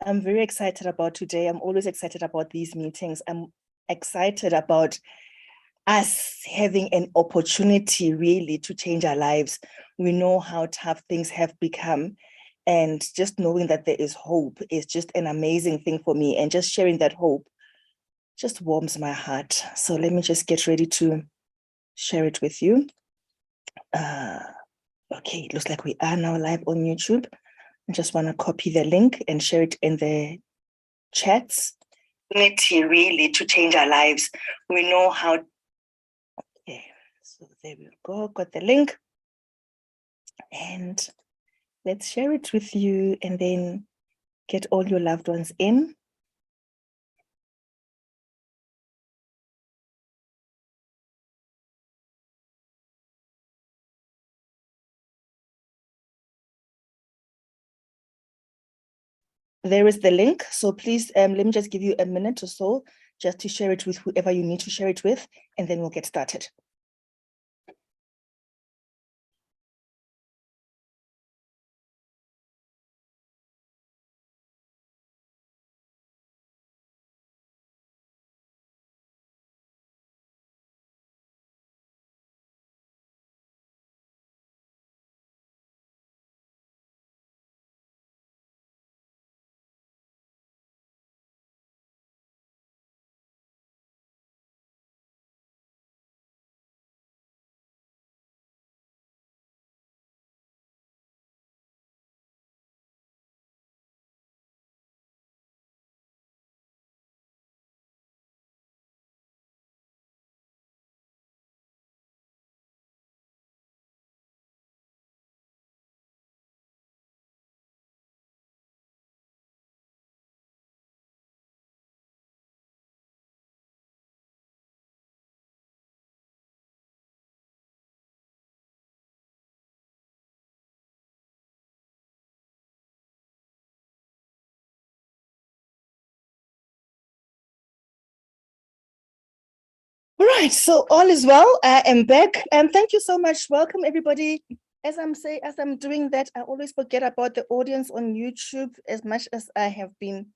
I'm very excited about today. I'm always excited about these meetings. I'm excited about us having an opportunity really to change our lives. We know how tough things have become, and just knowing that there is hope is just an amazing thing for me. And just sharing that hope just warms my heart. So let me just get ready to share it with you. Okay, it looks like we are now live on YouTube. I just want to copy the link and share it in the chats. Really to change our lives. We know how. Okay, so there we go. Got the link. And let's share it with you and then get all your loved ones in. There is the link. So please, let me just give you a minute or so just to share it with whoever you need to share it with, and then we'll get started. All right, so all is well. I am back, and thank you so much. Welcome, everybody. As I'm doing that, I always forget about the audience on YouTube. As much as I have been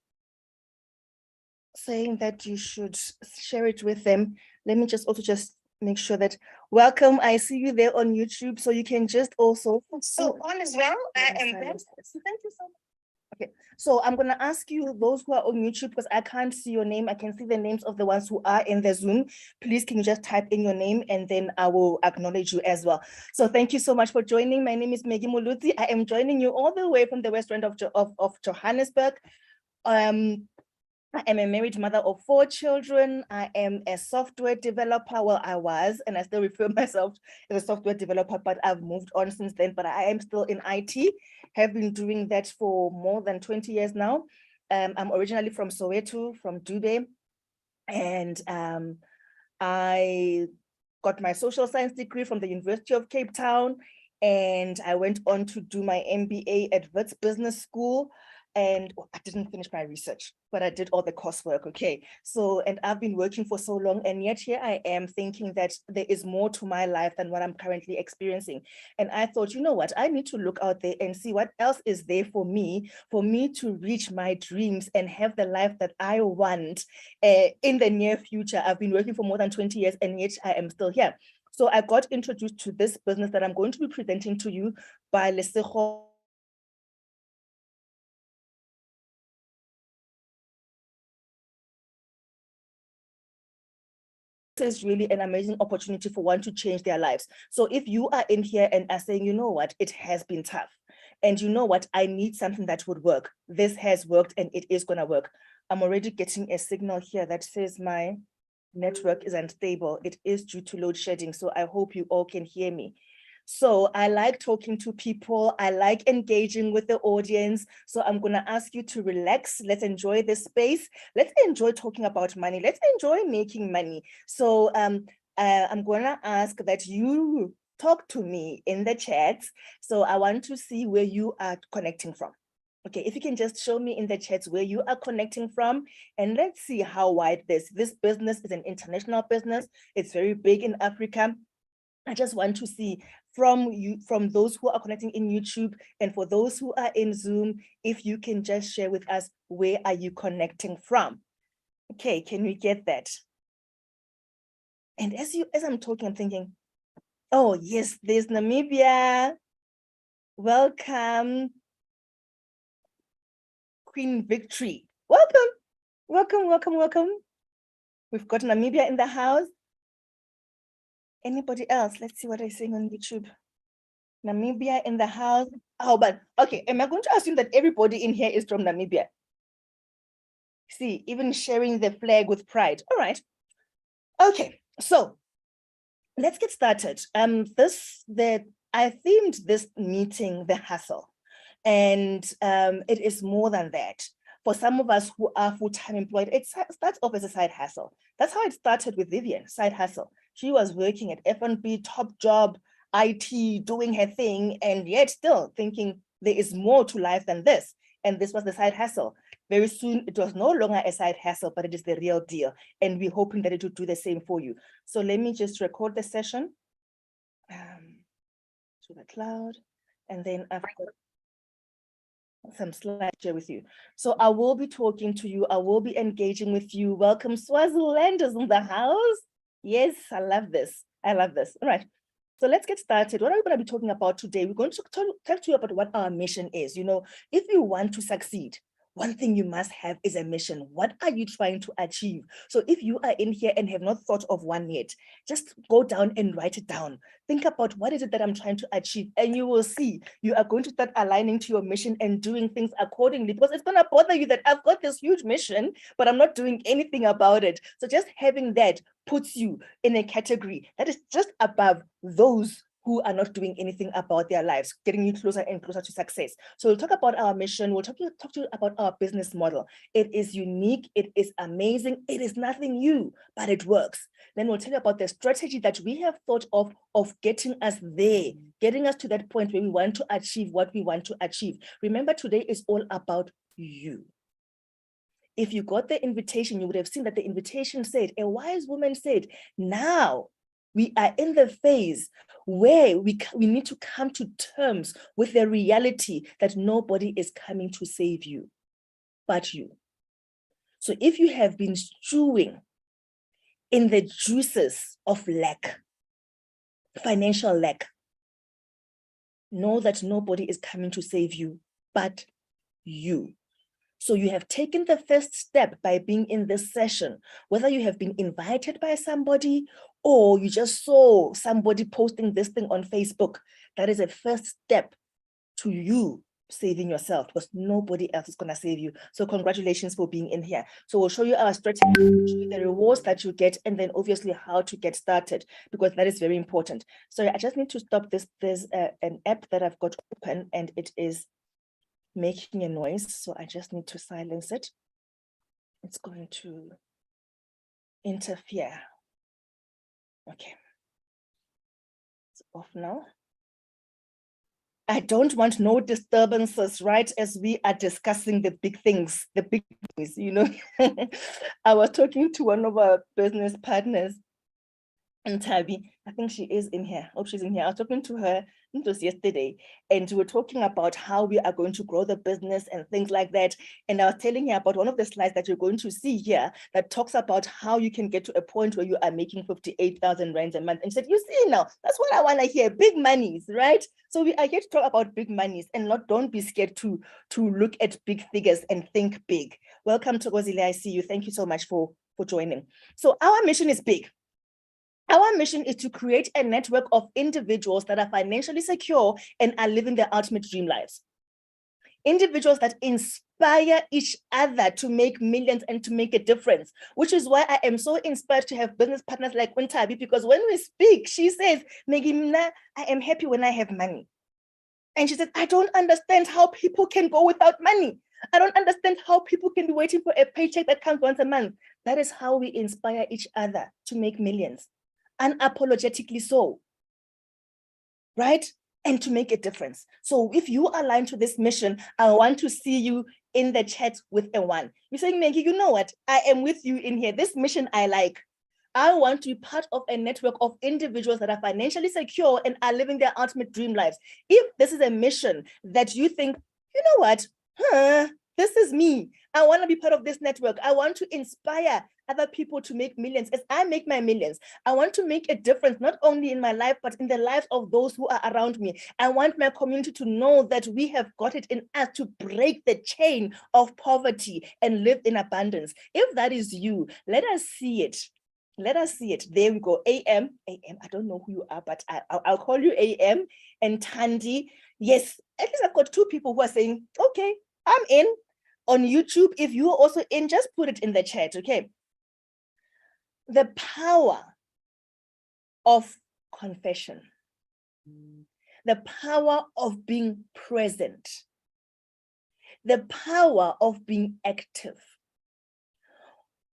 saying that you should share it with them, let me just also just make sure that welcome. I see you there on YouTube, so you can just also. So all is well. I am back. Thank you so much. Okay, so I'm going to ask you, those who are on YouTube, because I can't see your name, I can see the names of the ones who are in the Zoom. Please, can you just type in your name and then I will acknowledge you as well. So thank you so much for joining. My name is Maggie Muluzi. I am joining you all the way from the West End of Johannesburg. I am a married mother of 4 children. I am a software developer. Well, I was, and I still refer myself as a software developer, but I've moved on since then, but I am still in IT, have been doing that for more than 20 years now. I'm originally from Soweto, from Dube, and I got my social science degree from the University of Cape Town, and I went on to do my MBA at Wits Business School. And I didn't finish my research, but I did all the coursework. Okay, so, and I've been working for so long, and yet here I am thinking that there is more to my life than what I'm currently experiencing. And I thought, you know what, I need to look out there and see what else is there for me to reach my dreams and have the life that I want in the near future. I've been working for more than 20 years, and yet I am still here. So I got introduced to this business that I'm going to be presenting to you by Lesego. Is really an amazing opportunity for one to change their lives. So if you are in here and are saying, you know what, it has been tough, and you know what, I need something that would work. This has worked and it is going to work. I'm already getting a signal here that says my network is unstable. It is due to load shedding. So I hope you all can hear me. So I like talking to people. I like engaging with the audience. So I'm going to ask you to relax. Let's enjoy this space. Let's enjoy talking about money. Let's enjoy making money. So I'm going to ask that you talk to me in the chat. So I want to see where you are connecting from. Okay, if you can just show me in the chats where you are connecting from, and let's see how wide this business is. An international business. It's very big in Africa. I just want to see from you, from those who are connecting in YouTube, and for those who are in Zoom, if you can just share with us, where are you connecting from? Okay, can we get that? And as I'm talking, I'm thinking, oh yes, there's Namibia. Welcome, Queen Victory. Welcome, welcome, welcome, welcome. We've got Namibia in the house. Anybody else? Let's see what I'm saying on YouTube. Namibia in the house. Oh, but okay, am I going to assume that everybody in here is from Namibia? See, even sharing the flag with pride. All right. Okay, so let's get started. I themed this meeting the hustle, and it is more than that. For some of us who are full-time employed, it starts off as a side hustle. That's how it started with Vivian, side hustle. She was working at F&B, top job, IT, doing her thing, and yet still thinking there is more to life than this. And this was the side hustle. Very soon, it was no longer a side hustle, but it is the real deal. And we're hoping that it will do the same for you. So let me just record the session to the cloud. And then I've got some slides share with you. So I will be talking to you. I will be engaging with you. Welcome, Swazilanders in the house. Yes, I love this. I love this. All right. So let's get started. What are we going to be talking about today? We're going to talk to you about what our mission is. You know, if you want to succeed, one thing you must have is a mission. What are you trying to achieve? So if you are in here and have not thought of one yet, just go down and write it down. Think about what is it that I'm trying to achieve, and you will see you are going to start aligning to your mission and doing things accordingly, because it's going to bother you that I've got this huge mission, but I'm not doing anything about it. So just having that puts you in a category that is just above those who are not doing anything about their lives, getting you closer and closer to success. So we'll talk about our mission. We'll talk to you about our business model. It is unique. It is amazing. It is nothing new, but it works. Then we'll tell you about the strategy that we have thought of getting us there, getting us to that point where we want to achieve what we want to achieve. Remember, today is all about you. If you got the invitation, you would have seen that the invitation said, a wise woman said, now we are in the phase where we need to come to terms with the reality that nobody is coming to save you but you. So if you have been stewing in the juices of lack, financial lack, know that nobody is coming to save you but you. So you have taken the first step by being in this session, whether you have been invited by somebody or you just saw somebody posting this thing on Facebook. That is a first step to you saving yourself, because nobody else is going to save you. So congratulations for being in here. So we'll show you our strategy, the rewards that you get, and then obviously how to get started, because that is very important. So I just need to stop this. There's an app that I've got open and it is making a noise, so I just need to silence it. It's going to interfere. Okay, it's off now. I don't want no disturbances, right, as we are discussing the big things, you know. I was talking to one of our business partners, and Tabi, I think she is in here. I hope she's in here. I was talking to her, it was yesterday, and we were talking about how we are going to grow the business and things like that. And I was telling her about one of the slides that you're going to see here that talks about how you can get to a point where you are making 58,000 rands a month. And she said, you see now, that's what I want to hear, big monies, right? So we are here to talk about big monies, and don't be scared to look at big figures and think big. Welcome to Gozile, I see you. Thank you so much for joining. So our mission is big. Our mission is to create a network of individuals that are financially secure and are living their ultimate dream lives. Individuals that inspire each other to make millions and to make a difference, which is why I am so inspired to have business partners like Untabi, because when we speak, she says, Megimna, I am happy when I have money. And she said, I don't understand how people can go without money. I don't understand how people can be waiting for a paycheck that comes once a month. That is how we inspire each other to make millions. Unapologetically so, right? And to make a difference. So if you align to this mission, I want to see you in the chat with a 1. You're saying, Maggie, you know what? I am with you in here. This mission I like. I want to be part of a network of individuals that are financially secure and are living their ultimate dream lives. If this is a mission that you think, you know what, this is me. I want to be part of this network. I want to inspire other people to make millions. As I make my millions, I want to make a difference, not only in my life, but in the lives of those who are around me. I want my community to know that we have got it in us to break the chain of poverty and live in abundance. If that is you, let us see it. Let us see it. There we go. AM. I don't know who you are, but I'll call you AM and Tandy. Yes, at least I've got two people who are saying, okay, I'm in. On YouTube, if you're also in, just put it in the chat, okay? The power of confession, the power of being present, the power of being active.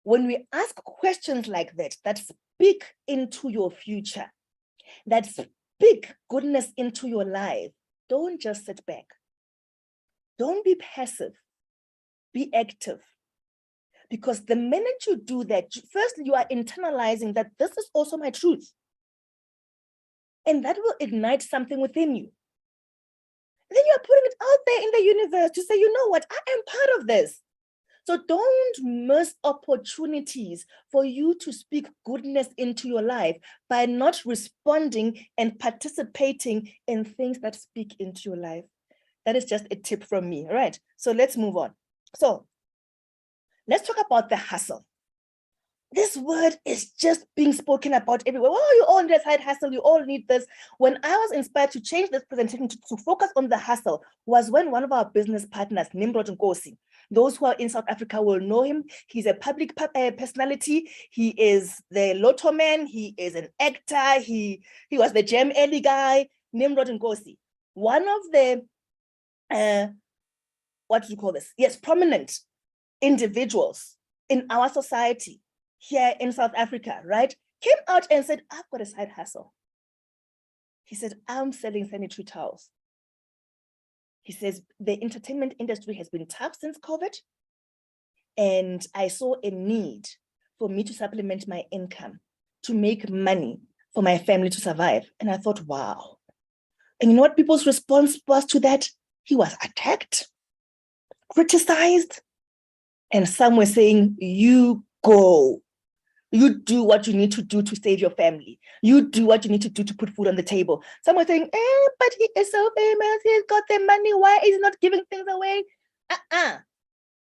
When we ask questions like that speak into your future, that speak goodness into your life, don't just sit back. Don't be passive. Be active. Because the minute you do that, firstly, you are internalizing that this is also my truth. And that will ignite something within you. Then you are putting it out there in the universe to say, you know what, I am part of this. So don't miss opportunities for you to speak goodness into your life by not responding and participating in things that speak into your life. That is just a tip from me, all right? So let's move on. So let's talk about the hustle. This word is just being spoken about everywhere. Oh, you all need a side hustle. You all need this. When I was inspired to change this presentation to focus on the hustle was when one of our business partners, Nimrod Nkosi, those who are in South Africa will know him. He's a public personality. He is the lotto man. He is an actor. He was the Gem Ellie guy, Nimrod Nkosi. One of the, what do you call this? Yes, prominent individuals in our society here in South Africa, right, came out and said, I've got a side hustle. He said, I'm selling sanitary towels. He says, the entertainment industry has been tough since COVID, and I saw a need for me to supplement my income, to make money for my family to survive. And I thought, wow. And you know what people's response was to that? He was attacked, criticized, and some were saying, you go. You do what you need to do to save your family. You do what you need to do to put food on the table. Some were saying, but he is so famous. He's got the money. Why is he not giving things away?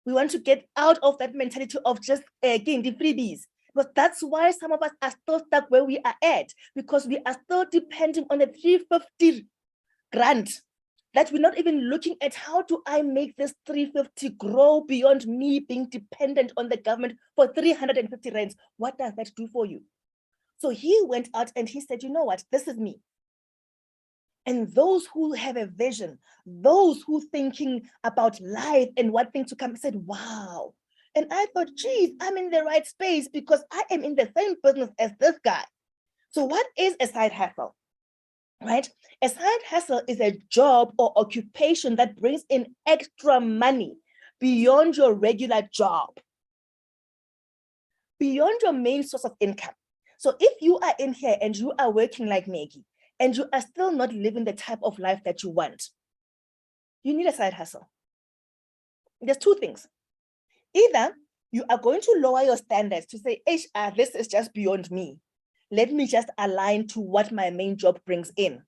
We want to get out of that mentality of just getting the freebies. But that's why some of us are still stuck where we are at, because we are still depending on the 350 grant, that we're not even looking at how do I make this 350 grow beyond me being dependent on the government for 350 rands. What does that do for you? So he went out and he said, you know what, this is me. And those who have a vision, those who thinking about life and what things to come, said, wow. And I thought, geez, I'm in the right space because I am in the same business as this guy. So what is a side hustle? Right? A side hustle is a job or occupation that brings in extra money beyond your regular job, beyond your main source of income. So if you are in here and you are working like Maggie and you are still not living the type of life that you want, you need a side hustle. There's two things. Either you are going to lower your standards to say, this is just beyond me. Let me just align to what my main job brings in.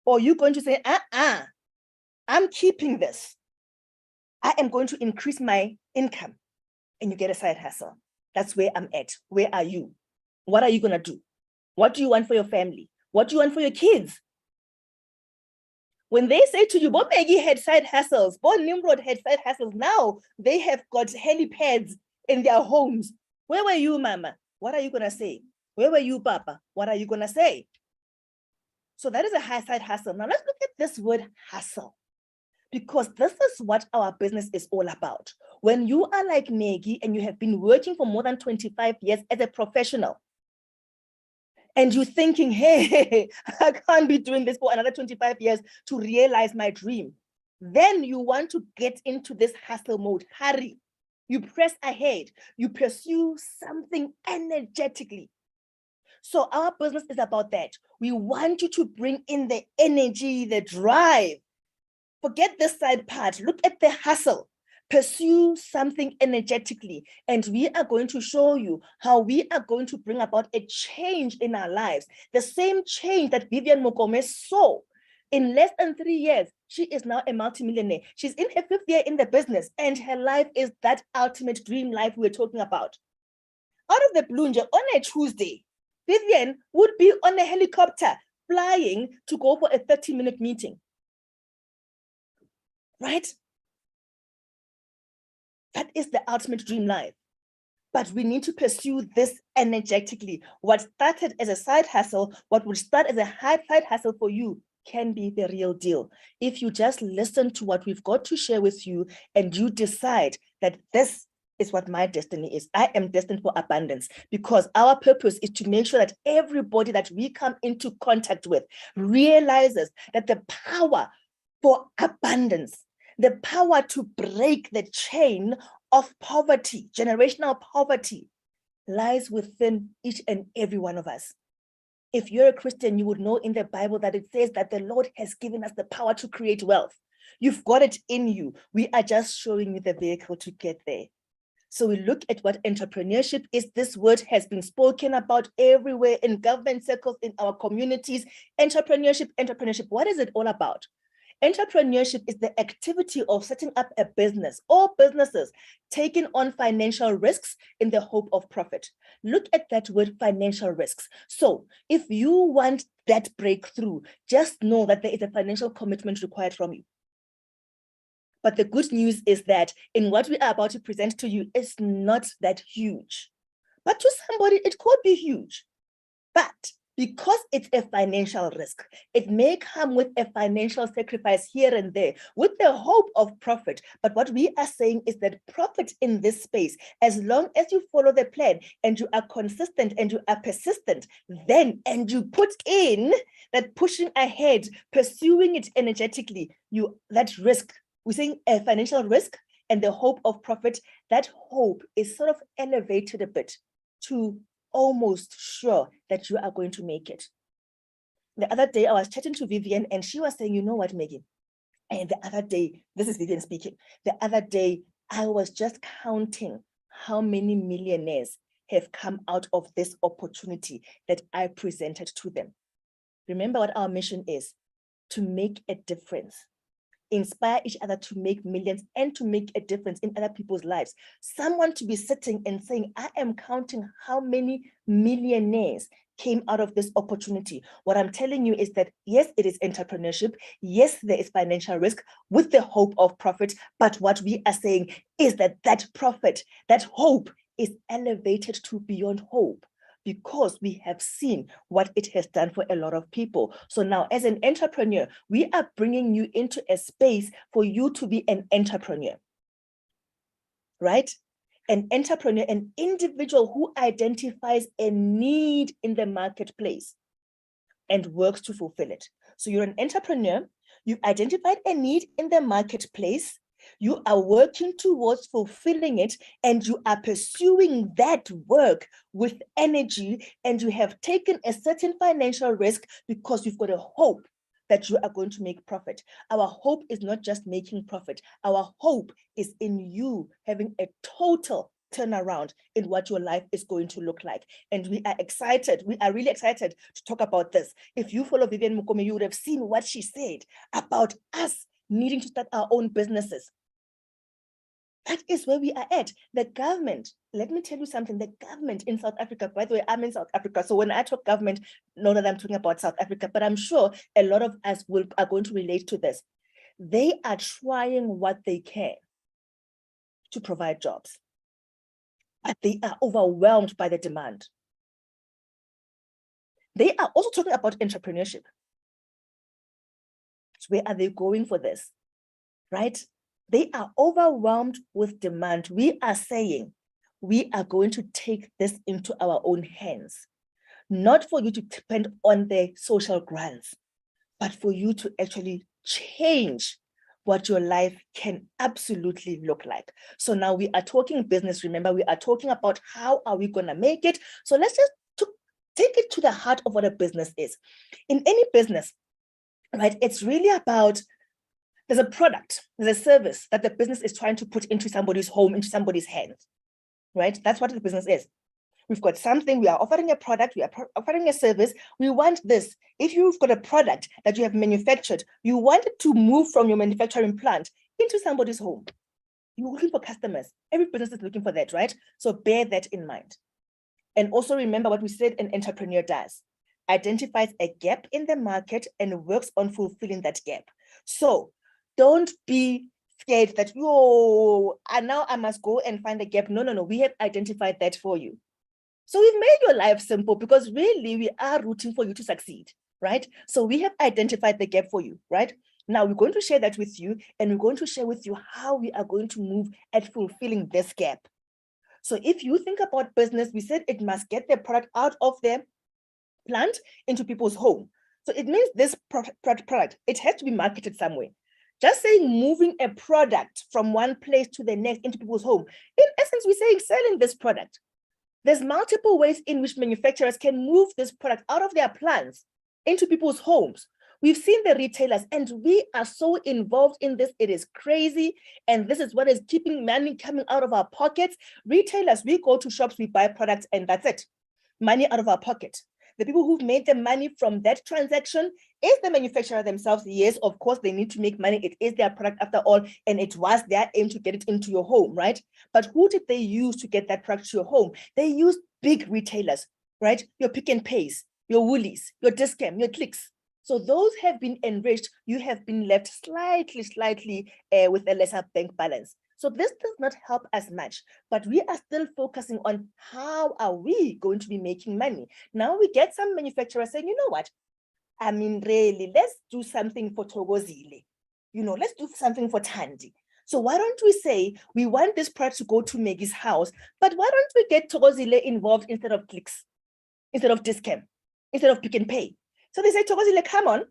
Or you're going to say, I'm keeping this. I am going to increase my income. And you get a side hustle. That's where I'm at. Where are you? What are you going to do? What do you want for your family? What do you want for your kids? When they say to you, Bob Maggie had side hustles, Bob Nimrod had side hustles, now they have got helipads in their homes. Where were you, Mama? What are you going to say? Where were you, Papa? What are you going to say? So that is a high side hustle. Now let's look at this word hustle, because this is what our business is all about. When you are like Maggie and you have been working for more than 25 years as a professional, and you're thinking, hey, I can't be doing this for another 25 years to realize my dream, then you want to get into this hustle mode. Hurry. You press ahead. You pursue something energetically. So our business is about that. We want you to bring in the energy, the drive. Forget this side part. Look at the hustle. Pursue something energetically. And we are going to show you how we are going to bring about a change in our lives. The same change that Vivian Mokome saw. In less than 3 years, she is now a multimillionaire. She's in her 5th year in the business, and her life is that ultimate dream life we're talking about. Out of the blue, on a Tuesday, Vivian would be on a helicopter flying to go for a 30-minute meeting. Right? That is the ultimate dream life. But we need to pursue this energetically. What started as a side hustle, what would start as a side hustle for you, can be the real deal. If you just listen to what we've got to share with you and you decide that this is what my destiny is. I am destined for abundance, because our purpose is to make sure that everybody that we come into contact with realizes that the power for abundance, the power to break the chain of poverty, generational poverty, lies within each and every one of us. If you're a Christian, you would know in the Bible that it says that the Lord has given us the power to create wealth. You've got it in you. We are just showing you the vehicle to get there. So we look at what entrepreneurship is. This word has been spoken about everywhere in government circles, in our communities. Entrepreneurship, what is it all about? Entrepreneurship is the activity of setting up a business or businesses taking on financial risks in the hope of profit. Look at that word, financial risks. So if you want that breakthrough, just know that there is a financial commitment required from you. But the good news is that in what we are about to present to you, it's not that huge. But to somebody, it could be huge. But because it's a financial risk, it may come with a financial sacrifice here and there with the hope of profit. But what we are saying is that profit in this space, as long as you follow the plan and you are consistent and you are persistent, then, and you put in that pushing ahead, pursuing it energetically, that risk, we're saying a financial risk and the hope of profit, that hope is sort of elevated a bit to almost sure that you are going to make it. The other day, I was chatting to Vivian and she was saying, you know what, Megan? And the other day, this is Vivian speaking. The other day, I was just counting how many millionaires have come out of this opportunity that I presented to them. Remember what our mission is: to make a difference, inspire each other to make millions and to make a difference in other people's lives. Someone to be sitting and saying, I am counting how many millionaires came out of this opportunity. What I'm telling you is that, yes, it is entrepreneurship. Yes, there is financial risk with the hope of profit. But what we are saying is that that profit, that hope is elevated to beyond hope, because we have seen what it has done for a lot of people. So now, as an entrepreneur, we are bringing you into a space for you to be an entrepreneur, right? An entrepreneur, an individual who identifies a need in the marketplace and works to fulfill it. So you're an entrepreneur, you've identified a need in the marketplace, you are working towards fulfilling it, and you are pursuing that work with energy, and you have taken a certain financial risk because you've got a hope that you are going to make profit. Our hope is not just making profit. Our hope is in you having a total turnaround in what your life is going to look like. And we are excited. We are really excited to talk about this. If you follow Vivian Mukome, you would have seen what she said about us needing to start our own businesses. That is where we are at. The government, let me tell you something, the government in South Africa, by the way, I'm in South Africa, so when I talk government, know that I'm talking about South Africa, but I'm sure a lot of us are going to relate to this. They are trying what they can to provide jobs, but they are overwhelmed by the demand. They are also talking about entrepreneurship. Where are they going for this, right? They are overwhelmed with demand. We are saying we are going to take this into our own hands, not for you to depend on the social grants, but for you to actually change what your life can absolutely look like. So now we are talking business. Remember, we are talking about how are we going to make it. So let's just take it to the heart of what a business is. In any business, right, it's really about, there's a product, there's a service that the business is trying to put into somebody's home, into somebody's hands, right? That's what the business is. We've got something, we are offering a product, we are offering a service, we want this. If you've got a product that you have manufactured, you want it to move from your manufacturing plant into somebody's home. You're looking for customers. Every business is looking for that, right? So bear that in mind. And also remember what we said an entrepreneur does. Identifies a gap in the market and works on fulfilling that gap. So don't be scared that, and now I must go and find a gap. No, we have identified that for you. So we've made your life simple because really we are rooting for you to succeed, right? So we have identified the gap for you, right? Now we're going to share that with you, and we're going to share with you how we are going to move at fulfilling this gap. So if you think about business, we said it must get the product out of their plant into people's home. So it means this product, it has to be marketed somewhere. Just saying moving a product from one place to the next into people's home, in essence, we're saying selling this product. There's multiple ways in which manufacturers can move this product out of their plants into people's homes. We've seen the retailers, and we are so involved in this. It is crazy. And this is what is keeping money coming out of our pockets. Retailers, we go to shops, we buy products, and that's it. Money out of our pocket. The people who've made the money from that transaction is the manufacturer themselves. Yes, of course, they need to make money. It is their product after all, and it was their aim to get it into your home, right? But who did they use to get that product to your home? They used big retailers, right? Your Pick and Pays, your Woolies, your Dis-Chem, your Clicks. So those have been enriched. You have been left slightly with a lesser bank balance. So this does not help as much, but we are still focusing on how are we going to be making money. Now we get some manufacturers saying, you know what? I mean, really, let's do something for Togozile. Let's do something for Tandi. So why don't we say, we want this product to go to Maggie's house, but why don't we get Togozile involved instead of Clicks, instead of Dis-Chem, instead of Pick and Pay? So they say, Togozile, come on.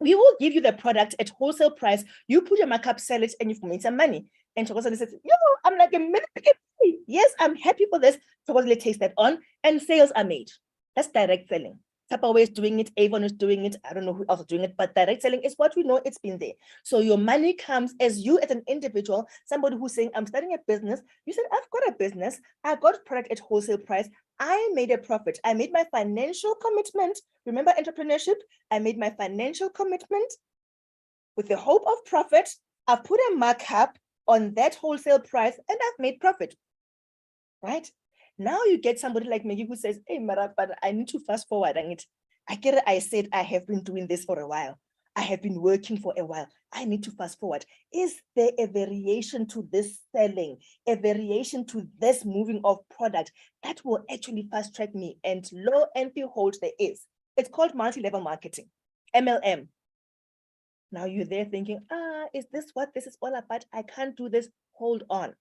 We will give you the product at wholesale price. You put your markup, sell it, and you've made some money. And Togozile says, I'm like a minute. Yes, I'm happy for this. Togozile takes that on, and sales are made. That's direct selling. Tupperware is doing it, Avon is doing it, I don't know who else is doing it, but direct selling is what we know, it's been there. So your money comes as you as an individual, somebody who's saying, I'm starting a business. You said, I've got a business, I got product at wholesale price, I made a profit, I made my financial commitment. Remember entrepreneurship? I made my financial commitment with the hope of profit. I've put a markup on that wholesale price and I've made profit, right? Now you get somebody like Maggie who says, hey, Mara, but I need to fast forward. I said, I have been doing this for a while. I have been working for a while. I need to fast forward. Is there a variation to this selling, a variation to this moving of product that will actually fast track me? And lo and behold, there is. It's called multi-level marketing, MLM. Now you're there thinking, is this what this is all about? I can't do this. Hold on.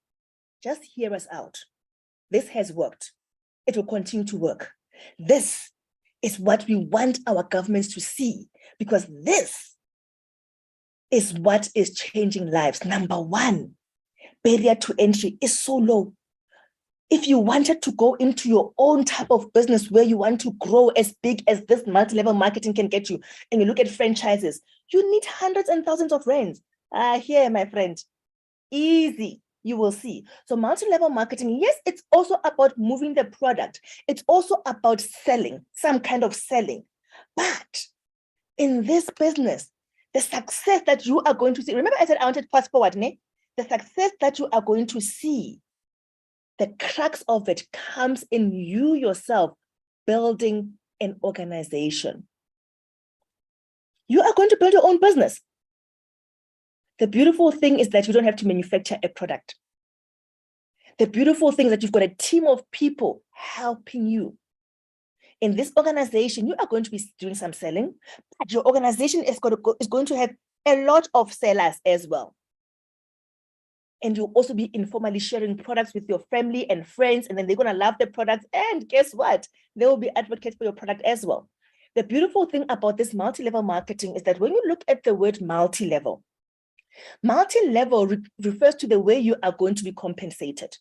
Just hear us out. This has worked. It will continue to work. This is what we want our governments to see, because this is what is changing lives. Number one, barrier to entry is so low. If you wanted to go into your own type of business where you want to grow as big as this multi-level marketing can get you, and you look at franchises, you need hundreds and thousands of rands. Here, my friend, easy. You will see. So multi-level marketing, yes, it's also about moving the product. It's also about selling, some kind of selling. But in this business, the success that you are going to see, remember I said I wanted to fast forward, ne? The success that you are going to see, the crux of it comes in you yourself building an organization. You are going to build your own business. The beautiful thing is that you don't have to manufacture a product. The beautiful thing is that you've got a team of people helping you. In this organization, you are going to be doing some selling, but your organization is going to have a lot of sellers as well. And you'll also be informally sharing products with your family and friends, and then they're going to love the products. And guess what? They will be advocates for your product as well. The beautiful thing about this multi-level marketing is that when you look at the word multi-level refers to the way you are going to be compensated.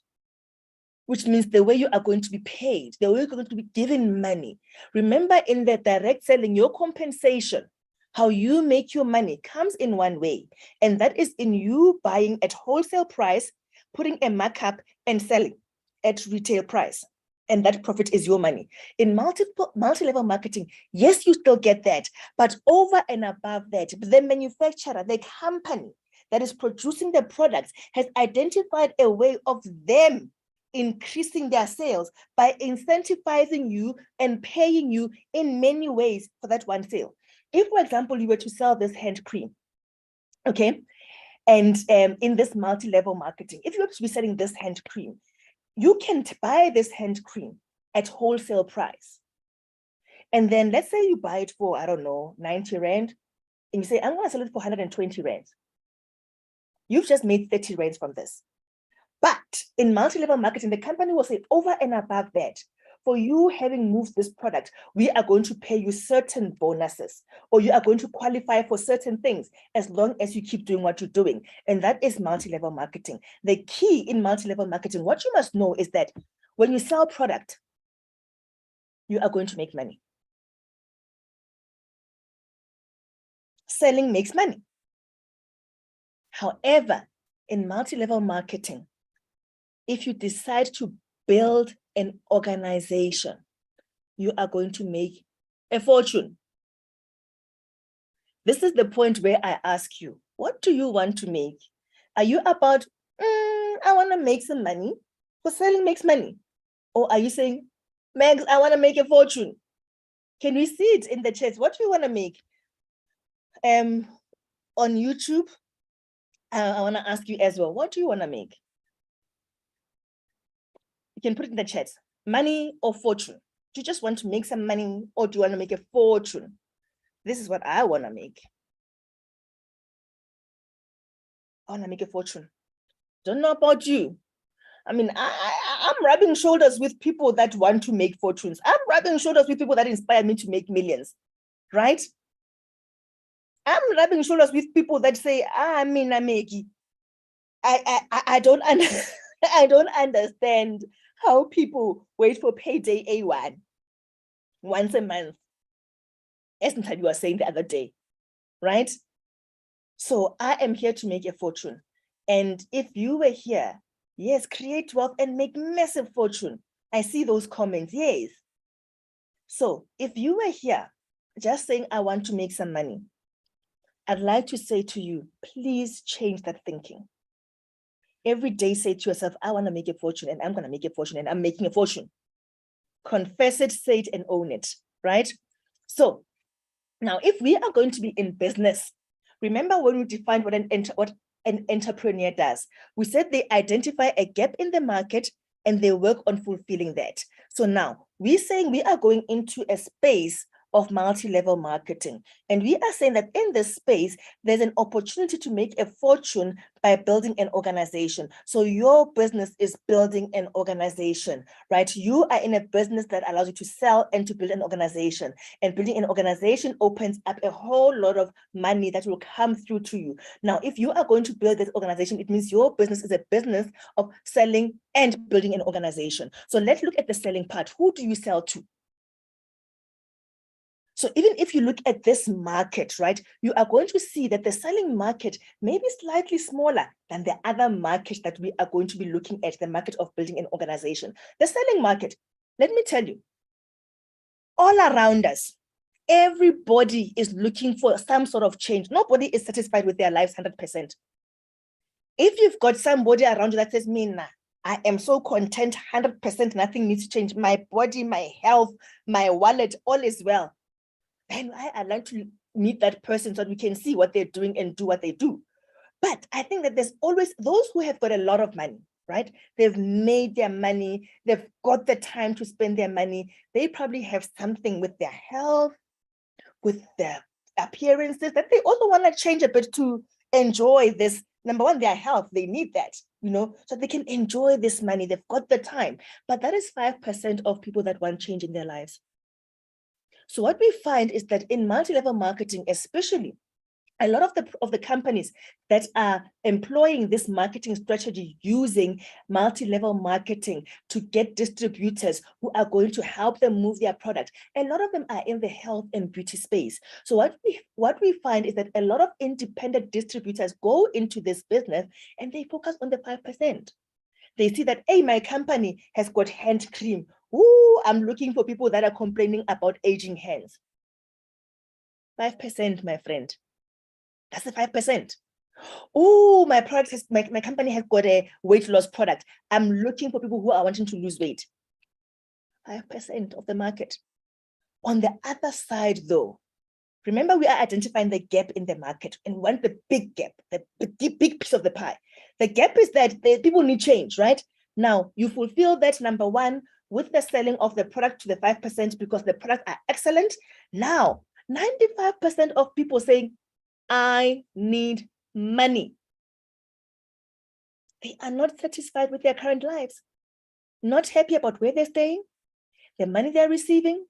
which means the way you are going to be paid, the way you're going to be given money. Remember, in the direct selling, your compensation, how you make your money, comes in one way, and that is in you buying at wholesale price, putting a markup, and selling at retail price. And that profit is your money. In multi-level marketing, yes, you still get that, but over and above that, the manufacturer, the company that is producing the products has identified a way of them increasing their sales by incentivizing you and paying you in many ways for that one sale. If, for example, you were to sell this hand cream, okay, and in this multi-level marketing, if you were to be selling this hand cream, you can buy this hand cream at wholesale price. And then let's say you buy it for, I don't know, 90 Rand, and you say, I'm going to sell it for 120 Rand. You've just made 30 Rands from this. But in multi-level marketing, the company will say, over and above that, for you having moved this product, we are going to pay you certain bonuses, or you are going to qualify for certain things as long as you keep doing what you're doing. And that is multi-level marketing. The key in multi-level marketing, what you must know is that when you sell product, you are going to make money. Selling makes money. However, in multi-level marketing, if you decide to build an organization, you are going to make a fortune. This is the point where I ask you, what do you want to make? Are you about, I want to make some money, because selling makes money? Or are you saying, Megs, I want to make a fortune? Can we see it in the chat? What do you want to make? On YouTube, I want to ask you as well, what do you want to make? You can put it in the chat. Money or fortune? Do you just want to make some money, or do you want to make a fortune? This is what I want to make. I want to make a fortune. Don't know about you. I mean, I'm rubbing shoulders with people that want to make fortunes. I'm rubbing shoulders with people that inspire me to make millions, right? I'm rubbing shoulders with people that say, I don't I don't understand how people wait for payday A1 once a month, as you were saying the other day, right? So I am here to make a fortune. And if you were here, yes, create wealth and make massive fortune. I see those comments, yes. So if you were here just saying, I want to make some money, I'd like to say to you, please change that thinking. Every day say to yourself, I want to make a fortune, and I'm going to make a fortune, and I'm making a fortune. Confess it, say it, and own it, right? So now, if we are going to be in business, remember when we defined what an entrepreneur does? We said they identify a gap in the market and they work on fulfilling that. So now we're saying we are going into a space of multi-level marketing. And we are saying that in this space, there's an opportunity to make a fortune by building an organization. So your business is building an organization, right? You are in a business that allows you to sell and to build an organization. And building an organization opens up a whole lot of money that will come through to you. Now, if you are going to build this organization, it means your business is a business of selling and building an organization. So let's look at the selling part. Who do you sell to? So even if you look at this market, right, you are going to see that the selling market may be slightly smaller than the other market that we are going to be looking at, the market of building an organization. The selling market, let me tell you, all around us, everybody is looking for some sort of change. Nobody is satisfied with their lives 100%. If you've got somebody around you that says, Mina, I am so content, 100%, nothing needs to change. My body, my health, my wallet, all is well. And I'd like to meet that person so that we can see what they're doing and do what they do. But I think that there's always those who have got a lot of money, right? They've made their money. They've got the time to spend their money. They probably have something with their health, with their appearances that they also want to change a bit to enjoy this. Number one, their health, they need that, so they can enjoy this money. They've got the time. But that is 5% of people that want change in their lives. So what we find is that in multi-level marketing, especially, A lot of the companies that are employing this marketing strategy using multi-level marketing to get distributors who are going to help them move their product, a lot of them are in the health and beauty space. So what we find is that a lot of independent distributors go into this business and they focus on the 5%. They see that, hey, my company has got hand cream. Ooh, I'm looking for people that are complaining about aging hands. 5%, my friend. That's the 5%. Oh, my product has, my company has got a weight loss product. I'm looking for people who are wanting to lose weight. 5% of the market. On the other side, though, remember we are identifying the gap in the market and want the big gap, the big piece of the pie. The gap is that the people need change, right? Now, you fulfill that, number one, with the selling of the product to the 5% because the products are excellent. Now, 95% of people saying, I need money. They are not satisfied with their current lives, not happy about where they're staying, the money they're receiving.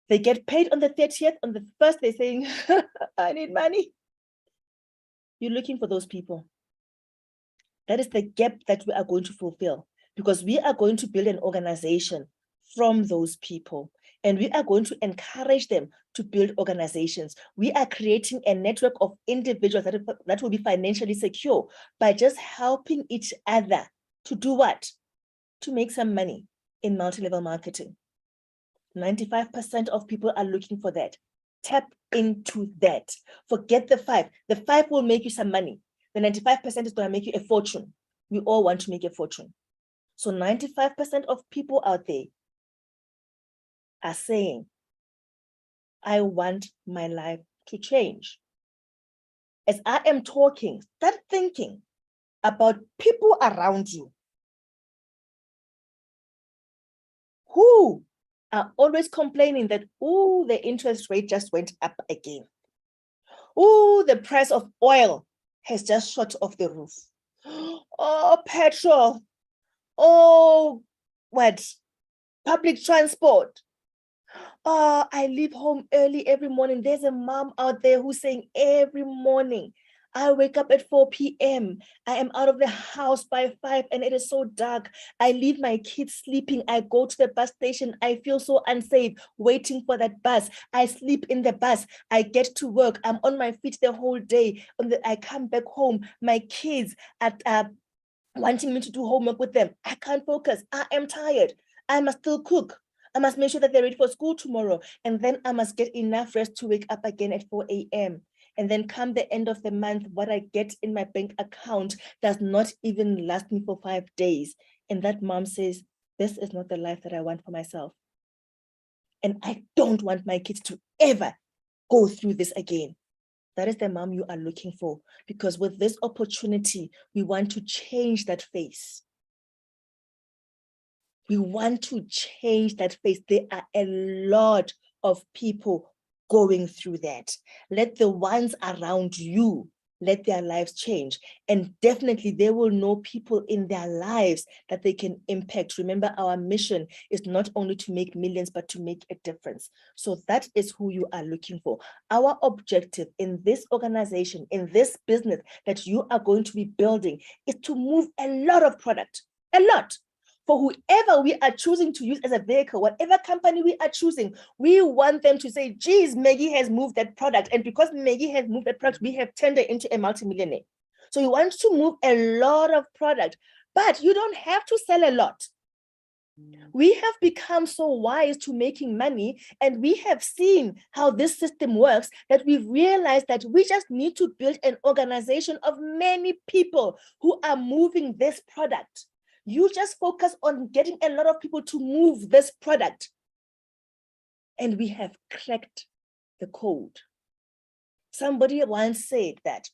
They get paid on the 30th, on the 1st, they're saying, I need money. You're looking for those people. That is the gap that we are going to fulfill because we are going to build an organization from those people. And we are going to encourage them to build organizations. We are creating a network of individuals that will be financially secure by just helping each other to do what? To make some money in multi-level marketing. 95% of people are looking for that. Tap into that. Forget the 5. The 5 will make you some money. The 95% is going to make you a fortune. We all want to make a fortune. So 95% of people out there are saying, I want my life to change. As I am talking, start thinking about people around you who are always complaining that, oh, the interest rate just went up again. Oh, the price of oil has just shot off the roof. Oh, petrol. Oh, what? Public transport. Oh, I leave home early every morning. There's a mom out there who's saying every morning, I wake up at 4 p.m. I am out of the house by 5 and it is so dark. I leave my kids sleeping. I go to the bus station. I feel so unsafe waiting for that bus. I sleep in the bus. I get to work. I'm on my feet the whole day. I come back home. My kids are wanting me to do homework with them. I can't focus. I am tired. I must still cook. I must make sure that they're ready for school tomorrow. And then I must get enough rest to wake up again at 4 a.m. And then come the end of the month, what I get in my bank account does not even last me for 5 days. And that mom says, this is not the life that I want for myself. And I don't want my kids to ever go through this again. That is the mom you are looking for. Because with this opportunity, we want to change that face. We want to change that face. There are a lot of people going through that. Let the ones around you, let their lives change. And definitely they will know people in their lives that they can impact. Remember, our mission is not only to make millions, but to make a difference. So that is who you are looking for. Our objective in this organization, in this business that you are going to be building is to move a lot of product, a lot. For whoever we are choosing to use as a vehicle, whatever company we are choosing, we want them to say, geez, Maggie has moved that product. And because Maggie has moved that product, we have turned her into a multimillionaire. So you want to move a lot of product, but you don't have to sell a lot. We have become so wise to making money, and we have seen how this system works that we've realized that we just need to build an organization of many people who are moving this product. You just focus on getting a lot of people to move this product. And we have cracked the code. Somebody once said that,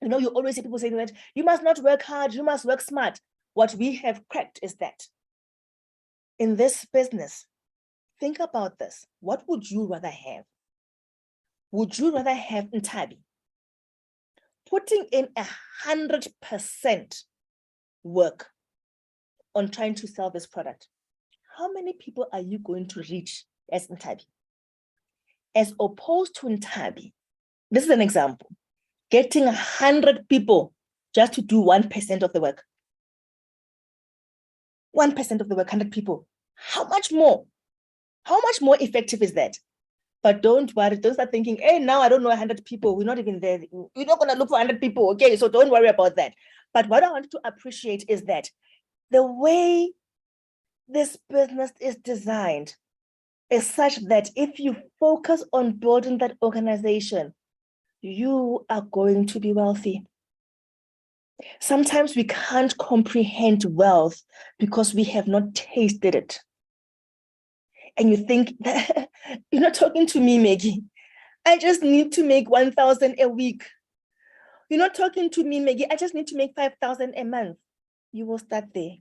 you know, you always hear people saying that you must not work hard, you must work smart. What we have cracked is that in this business, think about this. What would you rather have? Would you rather have Ntabi putting in 100% work on trying to sell this product? How many people are you going to reach as Ntabi? As opposed to Ntabi This is an example. Getting 100 people just to do 1% of the work. 1% of the work, 100 people. How much more? How much more effective is that? But don't worry, don't start thinking, hey, now I don't know 100 people. We're not even there. We're not going to look for 100 people. Okay, so don't worry about that. But what I want to appreciate is that the way this business is designed is such that if you focus on building that organization, you are going to be wealthy. Sometimes we can't comprehend wealth because we have not tasted it. And you think, that, you're not talking to me, Maggie. I just need to make 1,000 a week. You're not talking to me, Maggie. I just need to make 5,000 a month. You will start there.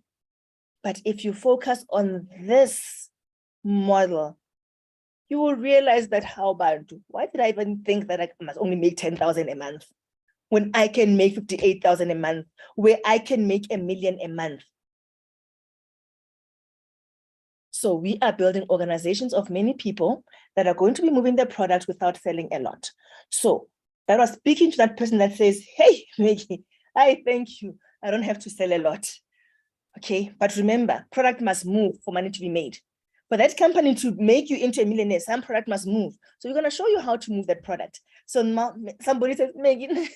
But if you focus on this model, you will realize that why did I even think that I must only make 10,000 a month when I can make 58,000 a month, where I can make $1 million a month? So we are building organizations of many people that are going to be moving their product without selling a lot. So I was speaking to that person that says, hey, Maggie, I thank you. I don't have to sell a lot. Okay, but remember, product must move for money to be made. For that company to make you into a millionaire, some product must move. So we're going to show you how to move that product. So now somebody says, Megan,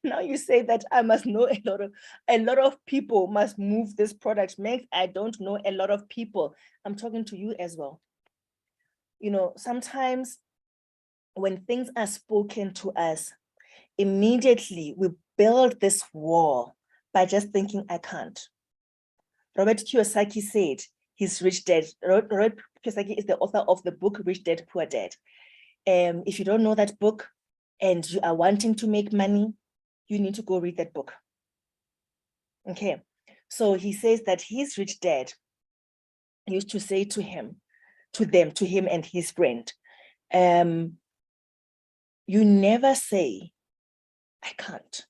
now you say that I must know a lot of people must move this product. Meg, I don't know a lot of people. I'm talking to you as well. You know, sometimes when things are spoken to us, immediately we build this wall by just thinking, I can't. Robert Kiyosaki said, he's Rich Dad. Robert Kiyosaki is the author of the book, Rich Dad, Poor Dad. If you don't know that book and you are wanting to make money, you need to go read that book. Okay, so he says that his rich dad used to say to him and his friend, you never say, I can't.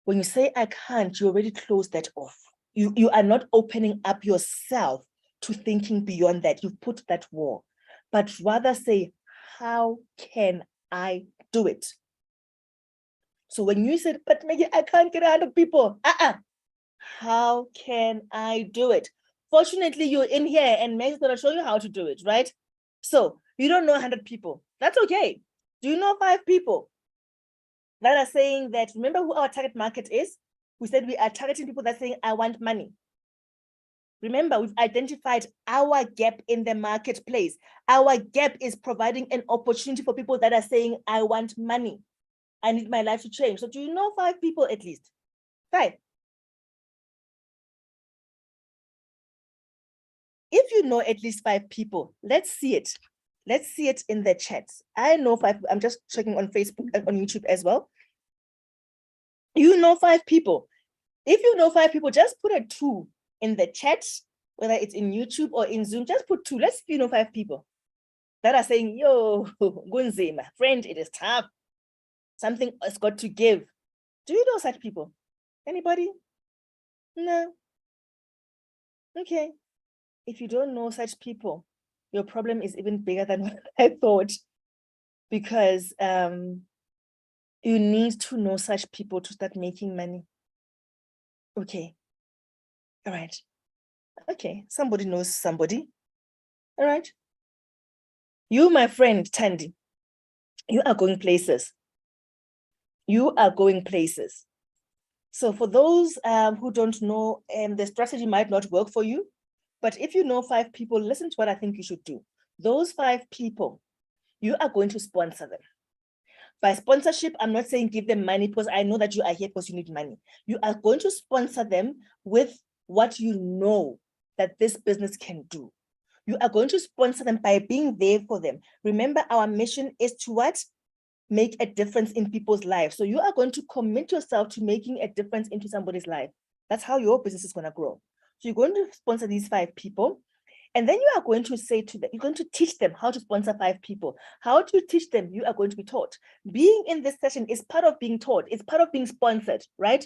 When you say, I can't, you already close that off. You are not opening up yourself to thinking beyond that. You've put that wall, but rather say, how can I do it? So when you said, but Maggie, I can't get 100 people. How can I do it? Fortunately, you're in here and Meg's going to show you how to do it, right? So you don't know 100 people. That's okay. Do you know 5 people that are saying that, remember who our target market is? We said we are targeting people that are saying, I want money. Remember, we've identified our gap in the marketplace. Our gap is providing an opportunity for people that are saying, I want money. I need my life to change. So do you know 5 people at least? 5. If you know at least 5 people, let's see it. Let's see it in the chat. I know 5. I'm just checking on Facebook and on YouTube as well. You know 5 people. If you know 5 people, just put a 2 in the chat, whether it's in YouTube or in Zoom, just put 2. Let's see if you know 5 people that are saying, yo, Gunzima, friend, it is tough. Something has got to give. Do you know such people? Anybody? No. Okay. If you don't know such people, your problem is even bigger than what I thought, because you need to know such people to start making money. Okay. All right. Okay. Somebody knows somebody. All right. You, my friend, Tandy, you are going places. You are going places. So for those who don't know, the strategy might not work for you, but if you know 5 people, listen to what I think you should do. Those 5 people, you are going to sponsor them. By sponsorship, I'm not saying give them money because I know that you are here because you need money. You are going to sponsor them with what you know that this business can do. You are going to sponsor them by being there for them. Remember, our mission is to what? Make a difference in people's lives. So you are going to commit yourself to making a difference into somebody's life. That's how your business is going to grow. So you're going to sponsor these 5 people. And then you are going to say to them, you're going to teach them how to sponsor 5 people. How do you teach them? You are going to be taught. Being in this session is part of being taught. It's part of being sponsored, right?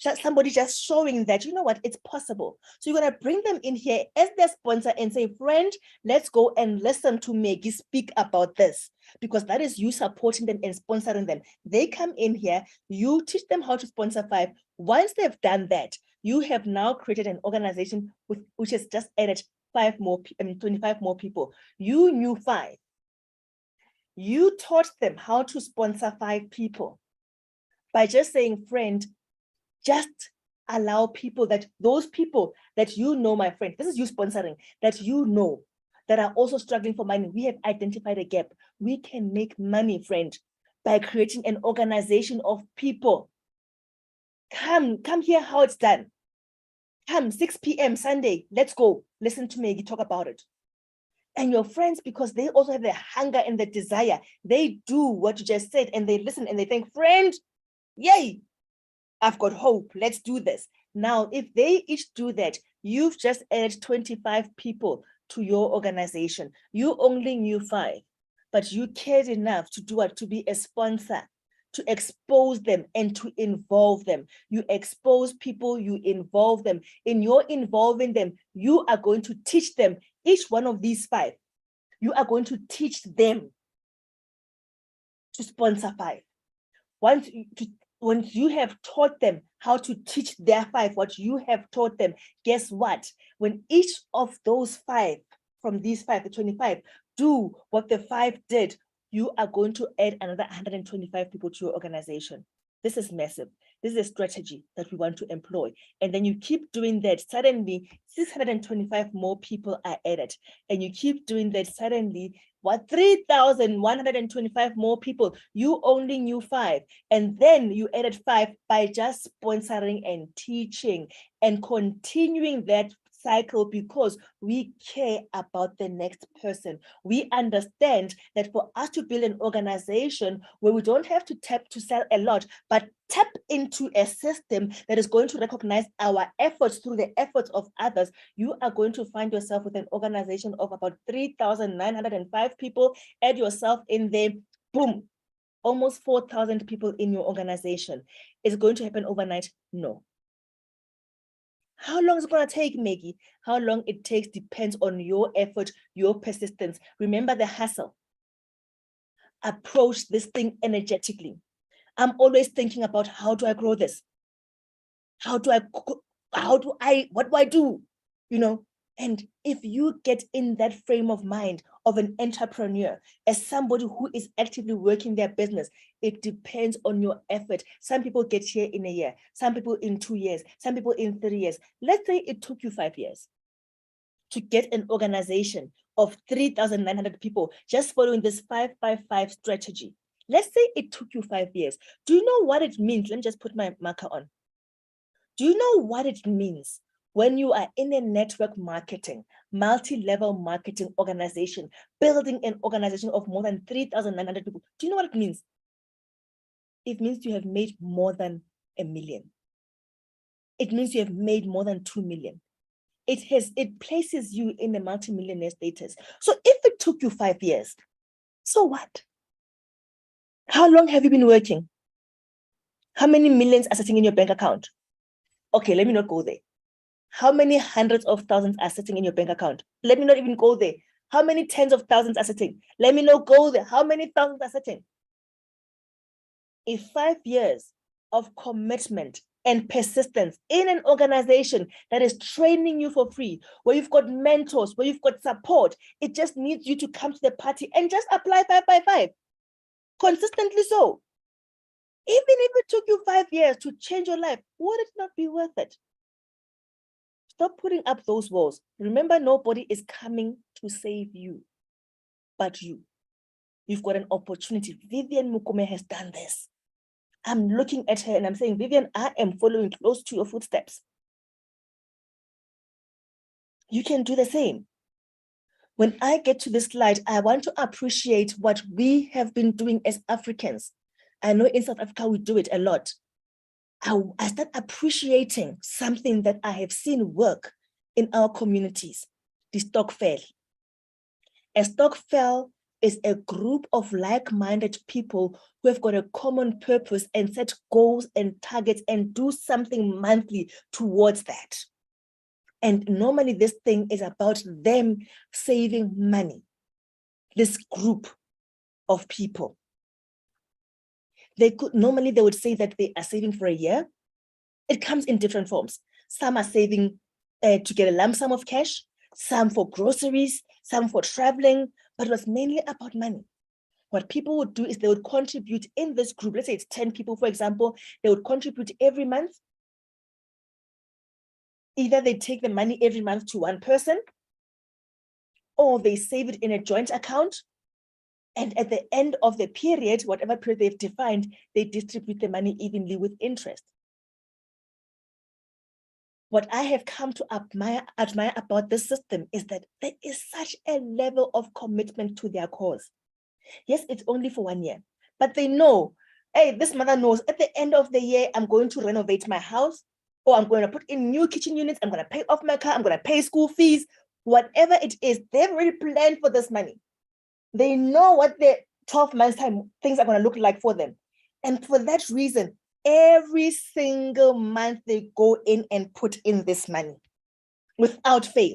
somebody just showing that, you know what, it's possible. So you're going to bring them in here as their sponsor and say, friend, let's go and listen to Maggie speak about this, because that is you supporting them and sponsoring them. They come in here, you teach them how to sponsor 5. Once they've done that, you have now created an organization which has just added 25 more people. You knew 5. You taught them how to sponsor 5 people by just saying, friend, just allow people those people that you know, my friend, this is you sponsoring, that you know, that are also struggling for money. We have identified a gap. We can make money, friend, by creating an organization of people. Come here, how it's done. Come 6 p.m. Sunday, let's go. Listen to Maggie talk about it. And your friends, because they also have the hunger and the desire, they do what you just said, and they listen and they think, friend, yay, I've got hope. Let's do this. Now, if they each do that, you've just added 25 people to your organization. You only knew 5, but you cared enough to do what? To be a sponsor, to expose them and to involve them. You expose people, you involve them. In your involving them, you are going to teach them, each one of these 5, you are going to teach them to sponsor 5. Once you have taught them how to teach their 5, what you have taught them, guess what? When each of those 5, from these 5, the 25, do what the 5 did, you are going to add another 125 people to your organization. This is massive. This is a strategy that we want to employ. And then you keep doing that. Suddenly, 625 more people are added. And you keep doing that. Suddenly, 3,125 more people. You only knew 5. And then you added 5 by just sponsoring and teaching and continuing that cycle, because we care about the next person. We understand that for us to build an organization where we don't have to sell a lot, but tap into a system that is going to recognize our efforts through the efforts of others, you are going to find yourself with an organization of about 3,905 people. Add yourself in there, boom, almost 4,000 people in your organization. Is it going to happen overnight? No. How long is it going to take, Maggie? How long it takes depends on your effort, your persistence. Remember the hustle. Approach this thing energetically. I'm always thinking about, how do I grow this? What do I do? You know, and if you get in that frame of mind of an entrepreneur, as somebody who is actively working their business, it depends on your effort. Some people get here in a year, some people in 2 years, some people in 3 years. Let's say it took you 5 years to get an organization of 3,900 people just following this 5-5-5 strategy. Let's say it took you 5 years. Do you know what it means? Let me just put my marker on. Do you know what it means when you are in a network marketing, multi-level marketing organization, building an organization of more than 3,900 people? Do you know what it means? It means you have made more than 1 million. It means you have made more than 2 million. It places you in a multi-millionaire status. So if it took you 5 years, so what? How long have you been working? How many millions are sitting in your bank account? Okay, let me not go there. How many hundreds of thousands are sitting in your bank account? Let me not even go there. How many tens of thousands are sitting? Let me not go there. How many thousands are sitting? If 5 years of commitment and persistence in an organization that is training you for free, where you've got mentors, where you've got support, it just needs you to come to the party and just apply 5-5-5 consistently. So even if it took you 5 years to change your life, would it not be worth it? Stop putting up those walls. Remember, nobody is coming to save you but you. You've got an opportunity. Vivian Mukume has done this. I'm looking at her and I'm saying, Vivian, I am following close to your footsteps. You can do the same. When I get to this slide, I want to appreciate what we have been doing as Africans. I know in South Africa, we do it a lot. I start appreciating something that I have seen work in our communities, the stock fell. A stock fell is a group of like-minded people who have got a common purpose and set goals and targets and do something monthly towards that. And normally this thing is about them saving money. This group of people. They would say that they are saving for a year. It comes in different forms. Some are saving to get a lump sum of cash, some for groceries, some for traveling, but it was mainly about money. What people would do is they would contribute in this group. Let's say it's 10 people, for example, they would contribute every month. Either they take the money every month to one person, or they save it in a joint account. And at the end of the period, whatever period they've defined, they distribute the money evenly with interest. What I have come to admire about this system is that there is such a level of commitment to their cause. Yes, it's only for 1 year, but they know, hey, this mother knows at the end of the year, I'm going to renovate my house, or I'm going to put in new kitchen units, I'm going to pay off my car, I'm going to pay school fees, whatever it is, they've already planned for this money. They know what the 12 months time things are going to look like for them. And for that reason, every single month they go in and put in this money without fail.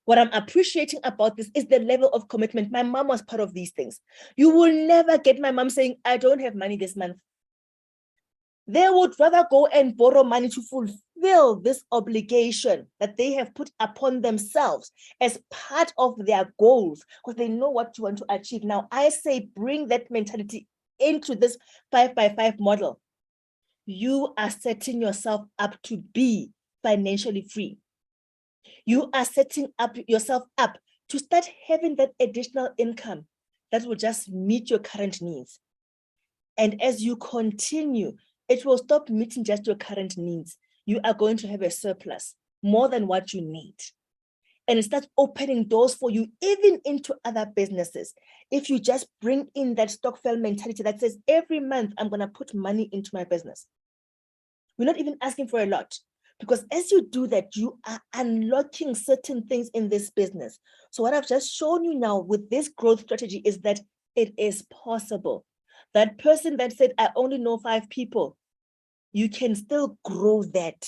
What I'm appreciating about this is the level of commitment. My mom was part of these things. You will never get my mom saying, I don't have money this month. They would rather go and borrow money to fulfill this obligation that they have put upon themselves as part of their goals, because they know what you want to achieve. Now, I say bring that mentality into this 5x5 model. You are setting yourself up to be financially free. You are setting yourself up to start having that additional income that will just meet your current needs. And as you continue, it will stop meeting just your current needs. You are going to have a surplus, more than what you need. And it starts opening doors for you, even into other businesses. If you just bring in that Stokvel mentality that says, every month I'm going to put money into my business. We're not even asking for a lot, because as you do that, you are unlocking certain things in this business. So what I've just shown you now with this growth strategy is that it is possible. That person that said, I only know 5 people, you can still grow that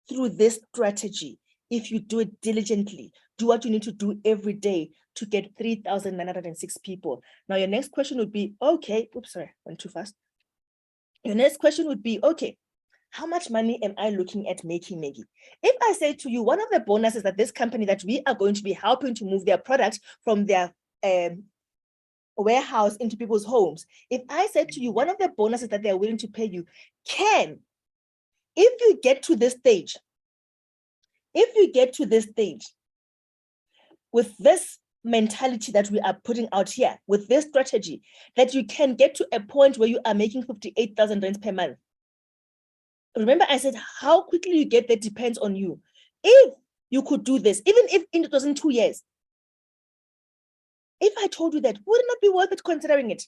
through this strategy if you do it diligently. Do what you need to do every day to get 3,906 people. Now, your next question would be, okay, oops, sorry, went too fast. Your next question would be, okay, how much money am I looking at making, Maggie? If I say to you, one of the bonuses that this company that we are going to be helping to move their product from their warehouse into people's homes, if I said to you, one of the bonuses that they're willing to pay you if you get to this stage, with this mentality that we are putting out here, with this strategy, that you can get to a point where you are making 58,000 rands per month. Remember, I said how quickly you get there depends on you. If you could do this, even if it was in 2 years, if I told you that, would it not be worth it considering it?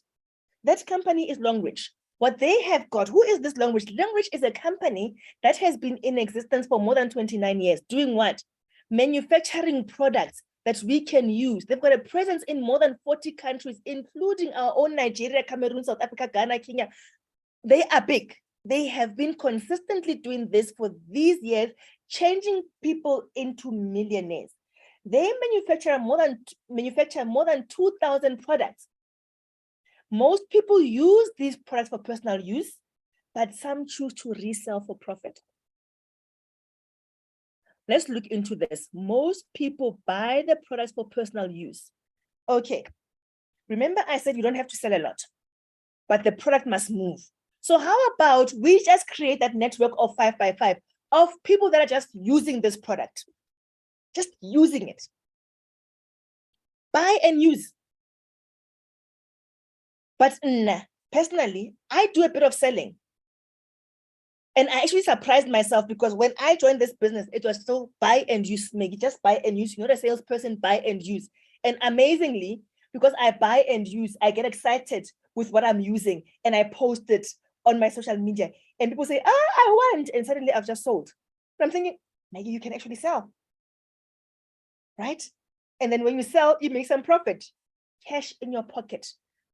That company is Longreach. What they have got, who is this Longreach? Longreach is a company that has been in existence for more than 29 years. Doing what? Manufacturing products that we can use. They've got a presence in more than 40 countries, including our own Nigeria, Cameroon, South Africa, Ghana, Kenya. They are big. They have been consistently doing this for these years, changing people into millionaires. They manufacture more than 2,000 products. Most people use these products for personal use, but some choose to resell for profit. Let's look into this. Most people buy the products for personal use. Okay, remember I said you don't have to sell a lot, but the product must move. So how about we just create that network of 5x5 of people that are just using this product, just using it. Buy and use. But personally, I do a bit of selling. And I actually surprised myself because when I joined this business, it was so buy and use, Maggie, just buy and use. You're not a salesperson, buy and use. And amazingly, because I buy and use, I get excited with what I'm using and I post it on my social media. And people say, I want, and suddenly I've just sold. But I'm thinking, Maggie, you can actually sell, right? And then when you sell, you make some profit. Cash in your pocket,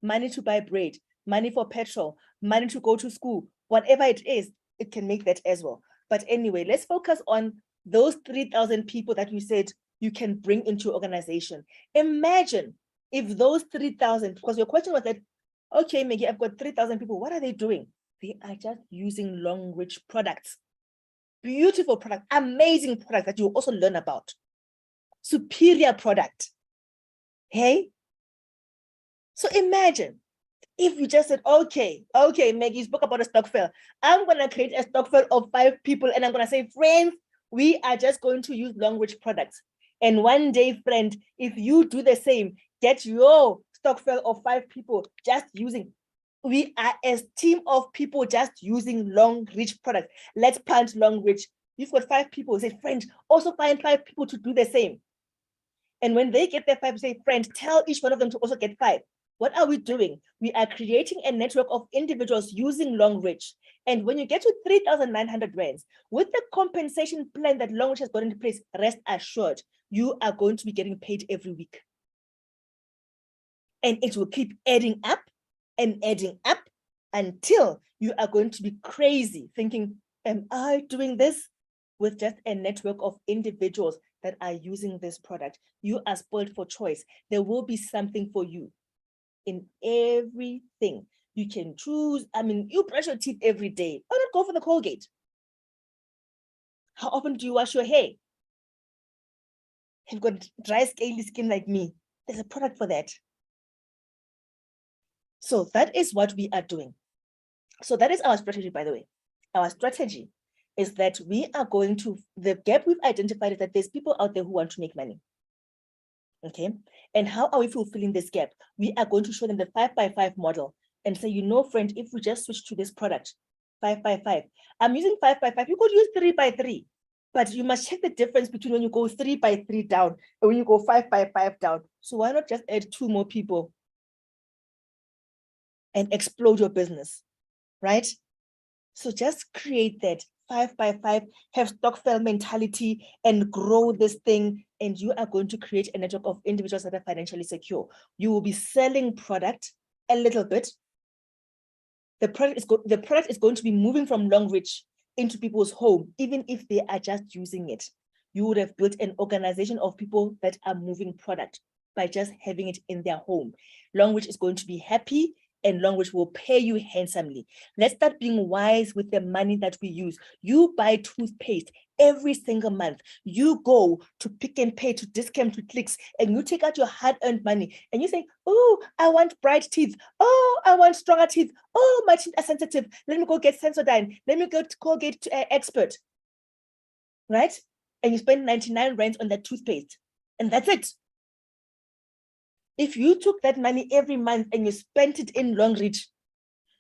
money to buy bread, money for petrol, money to go to school, whatever it is, it can make that as well. But anyway, let's focus on those 3,000 people that you said you can bring into your organization. Imagine if those 3,000, because your question was that, okay, Maggie, I've got 3,000 people. What are they doing? They are just using Longreach products. Beautiful product, amazing product that you also learn about. Superior product. Hey? So imagine if you just said, okay, Maggie, you spoke about a stock fair. I'm going to create a stock fair of 5 people and I'm going to say, friends, we are just going to use Longreach products. And one day, friend, if you do the same, get your stock fair of 5 people just using. We are a team of people just using Longreach products. Let's plant Longreach. You've got 5 people. Say, friend, also find 5 people to do the same. And when they get their 5, say, friend, tell each one of them to also get 5. What are we doing? We are creating a network of individuals using Longreach. And when you get to 3,900 rands, with the compensation plan that Longreach has got into place, rest assured, you are going to be getting paid every week. And it will keep adding up and adding up until you are going to be crazy thinking, am I doing this? With just a network of individuals that are using this product. You are spoiled for choice. There will be something for you in everything. You can choose. I mean, you brush your teeth every day. Why not go for the Colgate? How often do you wash your hair? Have you got dry, scaly skin like me? There's a product for that. So that is what we are doing. So that is our strategy, by the way. Our strategy is that we are going to, the gap we've identified is that there's people out there who want to make money. Okay. And how are we fulfilling this gap? We are going to show them the 5x5 model and say, you know, friend, if we just switch to this product, 5x5, I'm using 5x5, you could use 3x3, but you must check the difference between when you go 3x3 down and when you go 5x5 down. So why not just add 2 more people and explode your business, right? So just create that 5x5, have stock fair mentality and grow this thing. And you are going to create a network of individuals that are financially secure. You will be selling product a little bit. The product is going to be moving from Longreach into people's home, even if they are just using it. You would have built an organization of people that are moving product by just having it in their home. Longreach is going to be happy and Longreach will pay you handsomely. Let's start being wise with the money that we use. You buy toothpaste every single month. You go to Pick and Pay, to Discount, to Clicks, and you take out your hard-earned money and you say, oh, I want bright teeth. Oh, I want stronger teeth. Oh, my teeth are sensitive. Let me go get Sensodyne. Let me go to Colgate to Expert. Right? And you spend 99 rands on that toothpaste. And that's it. If you took that money every month and you spent it in Longreach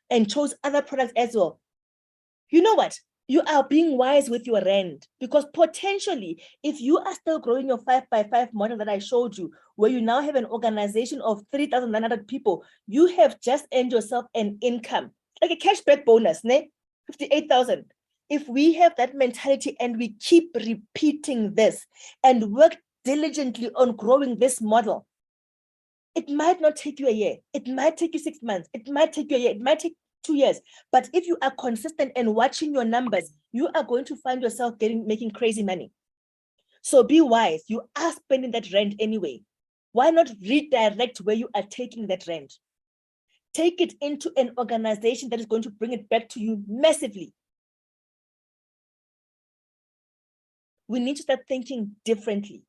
and chose other products as well, you know what? You are being wise with your rand, because potentially, if you are still growing your 5x5 model that I showed you, where you now have an organization of 3,900 people, you have just earned yourself an income, like a cashback bonus, 58,000. If we have that mentality and we keep repeating this and work diligently on growing this model, it might not take you a year. It might take you 6 months. It might take you a year. It might take 2 years. But if you are consistent and watching your numbers, you are going to find yourself making crazy money. So be wise. You are spending that rent anyway. Why not redirect where you are taking that rent? Take it into an organization that is going to bring it back to you massively. We need to start thinking differently.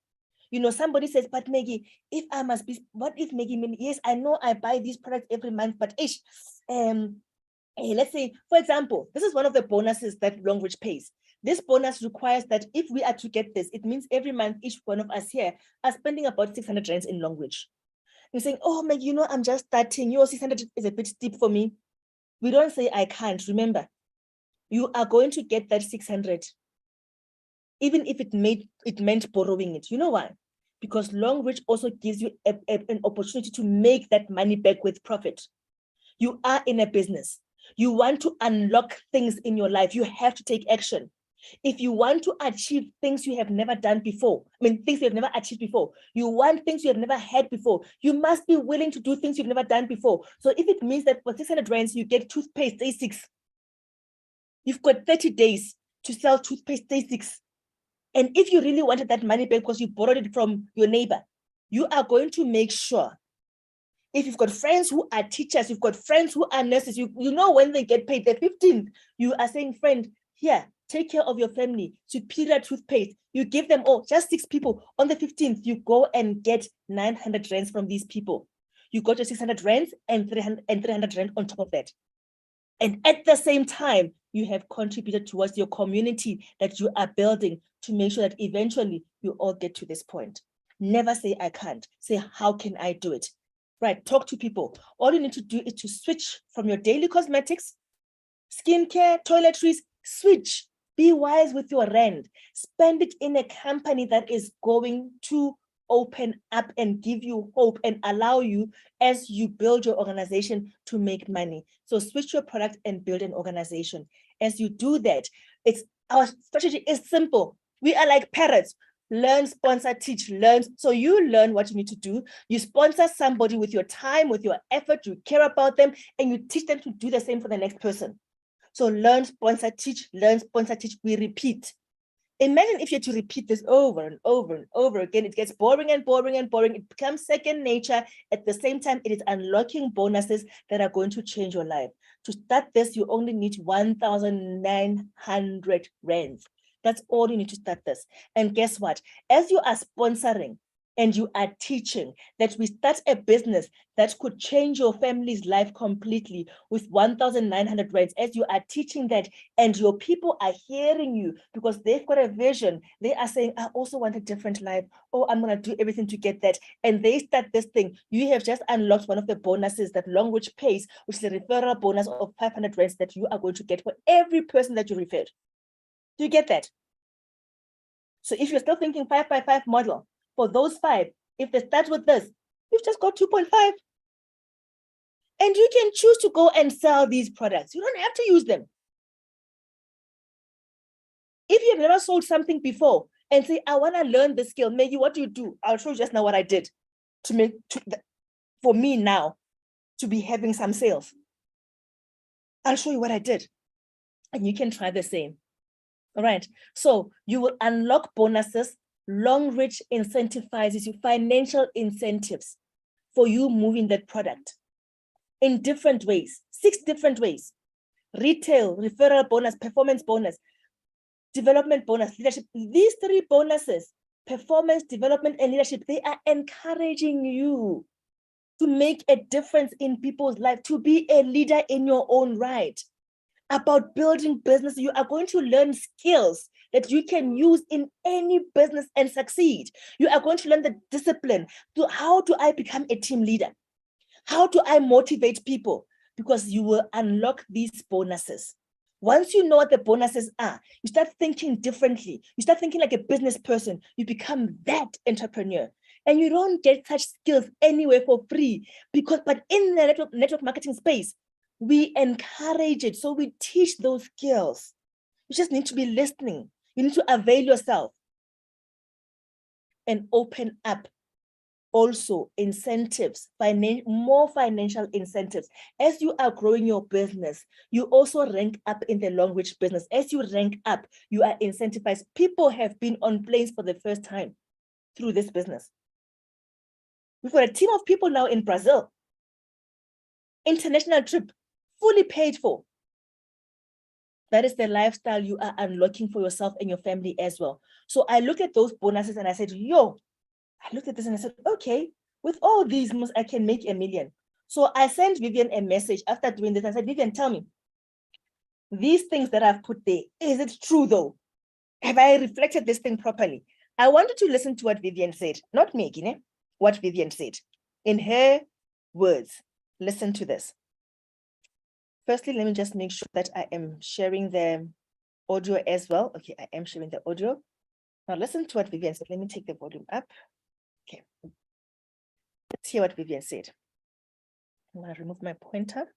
You know, somebody says, but Maggie, if I must be, what if Maggie, yes, I know I buy these products every month, but let's say, for example, this is one of the bonuses that Longreach pays. This bonus requires that if we are to get this, it means every month, each one of us here are spending about 600 rands in Longreach. You're saying, oh, Maggie, you know, I'm just starting. Your 600 is a bit steep for me. We don't say I can't. Remember, you are going to get that 600. Even if it meant borrowing it. You know why? Because Longreach also gives you an opportunity to make that money back with profit. You are in a business. You want to unlock things in your life. You have to take action. If you want to achieve things you have never done before, things you have never achieved before, you want things you have never had before, you must be willing to do things you've never done before. So if it means that for 600 rands, you get toothpaste day 6, you've got 30 days to sell toothpaste day 6. And if you really wanted that money back because you borrowed it from your neighbor, you are going to make sure, if you've got friends who are teachers, you've got friends who are nurses, you know when they get paid the 15th, you are saying, friend, here, take care of your family, Superior toothpaste. You give them all, just 6 people. On the 15th, you go and get 900 rands from these people. You got your 600 rands and 300 rand on top of that. And at the same time, you have contributed towards your community that you are building to make sure that eventually you all get to this point. Never say, I can't. Say, how can I do it? Right, talk to people. All you need to do is to switch from your daily cosmetics, skincare, toiletries, switch. Be wise with your rand. Spend it in a company that is going to open up and give you hope and allow you, as you build your organization, to make money. So switch your product and build an organization. As you do that, our strategy is simple. We are like parrots. Learn, sponsor, teach, learn. So you learn what you need to do. You sponsor somebody with your time, with your effort, you care about them, and you teach them to do the same for the next person. So learn, sponsor, teach, learn, sponsor, teach. We repeat. Imagine if you had to repeat this over and over and over again. It gets boring and boring and boring. It becomes second nature. At the same time, it is unlocking bonuses that are going to change your life. To start this, you only need 1,900 rands. That's all you need to start this. And guess what? As you are sponsoring and you are teaching that we start a business that could change your family's life completely with 1,900 rands, as you are teaching that, and your people are hearing you because they've got a vision. They are saying, I also want a different life. Oh, I'm going to do everything to get that. And they start this thing. You have just unlocked one of the bonuses that Longreach pays, which is a referral bonus of 500 rands that you are going to get for every person that you referred. Do you get that? So if you're still thinking 5x5 model, for those 5, if they start with this, you've just got 2.5. And you can choose to go and sell these products. You don't have to use them. If you've never sold something before and say, I want to learn the skill, Maggie, what do you do? I'll show you just now what I did for me now to be having some sales. I'll show you what I did. And you can try the same. All right. So you will unlock bonuses. Longreach incentivizes you, financial incentives for you moving that product in different ways, 6 different ways: retail, referral bonus, performance bonus, development bonus, leadership. These 3 bonuses, performance, development, and leadership, they are encouraging you to make a difference in people's life, to be a leader in your own right. About building business, you are going to learn skills that you can use in any business and succeed. You are going to learn the discipline to how do I become a team leader? How do I motivate people? Because you will unlock these bonuses. Once you know what the bonuses are, you start thinking differently. You start thinking like a business person. You become that entrepreneur. And you don't get such skills anywhere for free. But in the network marketing space, we encourage it. So we teach those skills. You just need to be listening. You need to avail yourself and open up also incentives, more financial incentives. As you are growing your business, you also rank up in the Longreach business. As you rank up, you are incentivized. People have been on planes for the first time through this business. We've got a team of people now in Brazil. International trip, fully paid for. That is the lifestyle you are unlocking for yourself and your family as well. So I look at those bonuses and I said, I looked at this and I said, okay, with all these, I can make 1 million. So I sent Vivian a message after doing this. I said, Vivian, tell me, these things that I've put there, is it true though? Have I reflected this thing properly? I wanted to listen to what Vivian said, not Maggie, what Vivian said. In her words, listen to this. Firstly, let me just make sure that I am sharing the audio as well. Okay, I am sharing the audio. Now listen to what Vivian said. Let me take the volume up. Okay. Let's hear what Vivian said. I'm going to remove my pointer.